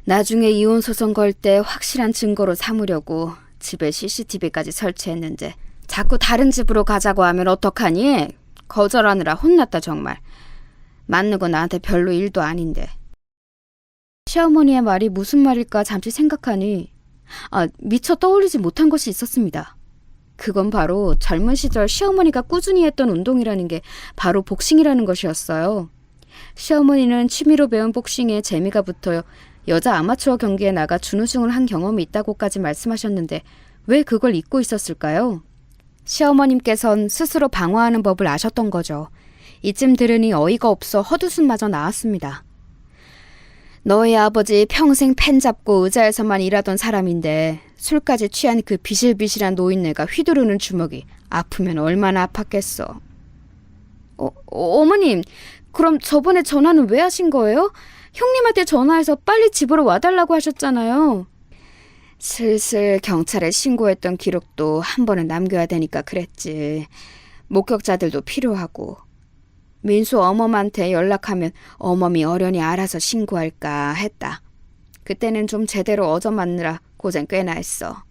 나중에 이혼 소송 걸 때 확실한 증거로 삼으려고 집에 CCTV까지 설치했는데 자꾸 다른 집으로 가자고 하면 어떡하니? 거절하느라 혼났다 정말. 맞는 건 나한테 별로 일도 아닌데. 시어머니의 말이 무슨 말일까 잠시 생각하니 미처 떠올리지 못한 것이 있었습니다. 그건 바로 젊은 시절 시어머니가 꾸준히 했던 운동이라는 게 바로 복싱이라는 것이었어요. 시어머니는 취미로 배운 복싱에 재미가 붙어 여자 아마추어 경기에 나가 준우승을 한 경험이 있다고까지 말씀하셨는데 왜 그걸 잊고 있었을까요? 시어머님께선 스스로 방어하는 법을 아셨던 거죠. 이쯤 들으니 어이가 없어 헛웃음마저 나왔습니다. 너희 아버지 평생 펜 잡고 의자에서만 일하던 사람인데 술까지 취한 그 비실비실한 노인네가 휘두르는 주먹이 아프면 얼마나 아팠겠어. 어머님, 그럼 저번에 전화는 왜 하신 거예요? 형님한테 전화해서 빨리 집으로 와달라고 하셨잖아요. 슬슬 경찰에 신고했던 기록도 한 번은 남겨야 되니까 그랬지. 목격자들도 필요하고. 민수 어멈한테 연락하면 어멈이 어련히 알아서 신고할까 했다. 그때는 좀 제대로 얻어맞느라 고생 꽤나 했어.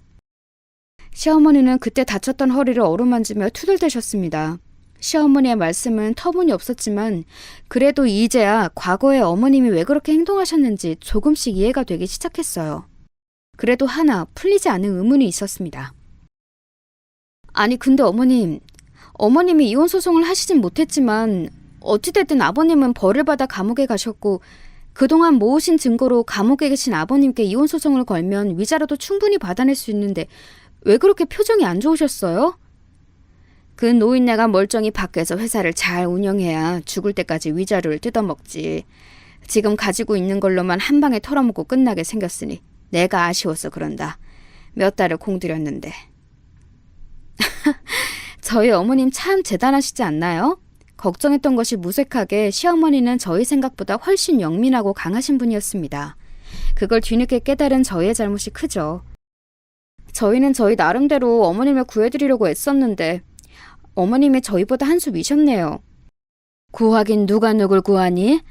시어머니는 그때 다쳤던 허리를 어루만지며 투덜대셨습니다. 시어머니의 말씀은 터무니없었지만 그래도 이제야 과거에 어머님이 왜 그렇게 행동하셨는지 조금씩 이해가 되기 시작했어요. 그래도 하나 풀리지 않은 의문이 있었습니다. 아니 근데 어머님, 어머님이 이혼 소송을 하시진 못했지만 어찌됐든 아버님은 벌을 받아 감옥에 가셨고 그동안 모으신 증거로 감옥에 계신 아버님께 이혼 소송을 걸면 위자료도 충분히 받아낼 수 있는데 왜 그렇게 표정이 안 좋으셨어요? 그 노인네가 멀쩡히 밖에서 회사를 잘 운영해야 죽을 때까지 위자료를 뜯어먹지. 지금 가지고 있는 걸로만 한 방에 털어먹고 끝나게 생겼으니 내가 아쉬워서 그런다. 몇 달을 공들였는데. 저희 어머님 참 대단하시지 않나요? 걱정했던 것이 무색하게 시어머니는 저희 생각보다 훨씬 영민하고 강하신 분이었습니다. 그걸 뒤늦게 깨달은 저희의 잘못이 크죠. 저희는 저희 나름대로 어머님을 구해드리려고 애썼는데 어머님이 저희보다 한 수 위셨네요. 구하긴 누가 누굴 구하니?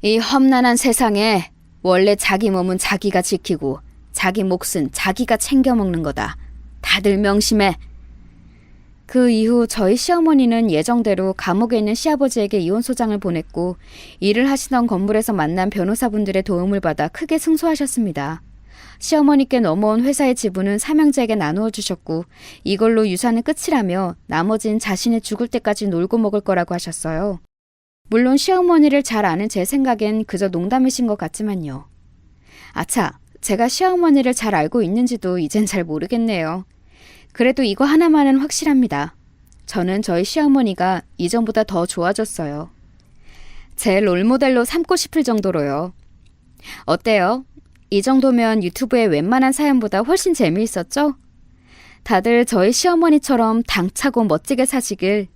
이 험난한 세상에 원래 자기 몸은 자기가 지키고 자기 몫은 자기가 챙겨 먹는 거다. 다들 명심해. 그 이후 저희 시어머니는 예정대로 감옥에 있는 시아버지에게 이혼소장을 보냈고 일을 하시던 건물에서 만난 변호사분들의 도움을 받아 크게 승소하셨습니다. 시어머니께 넘어온 회사의 지분은 삼형제에게 나누어 주셨고 이걸로 유산은 끝이라며 나머진 자신이 죽을 때까지 놀고 먹을 거라고 하셨어요. 물론 시어머니를 잘 아는 제 생각엔 그저 농담이신 것 같지만요. 아차, 제가 시어머니를 잘 알고 있는지도 이젠 잘 모르겠네요. 그래도 이거 하나만은 확실합니다. 저는 저희 시어머니가 이전보다 더 좋아졌어요. 제 롤모델로 삼고 싶을 정도로요. 어때요? 이 정도면 유튜브의 웬만한 사연보다 훨씬 재미있었죠? 다들 저희 시어머니처럼 당차고 멋지게 사시길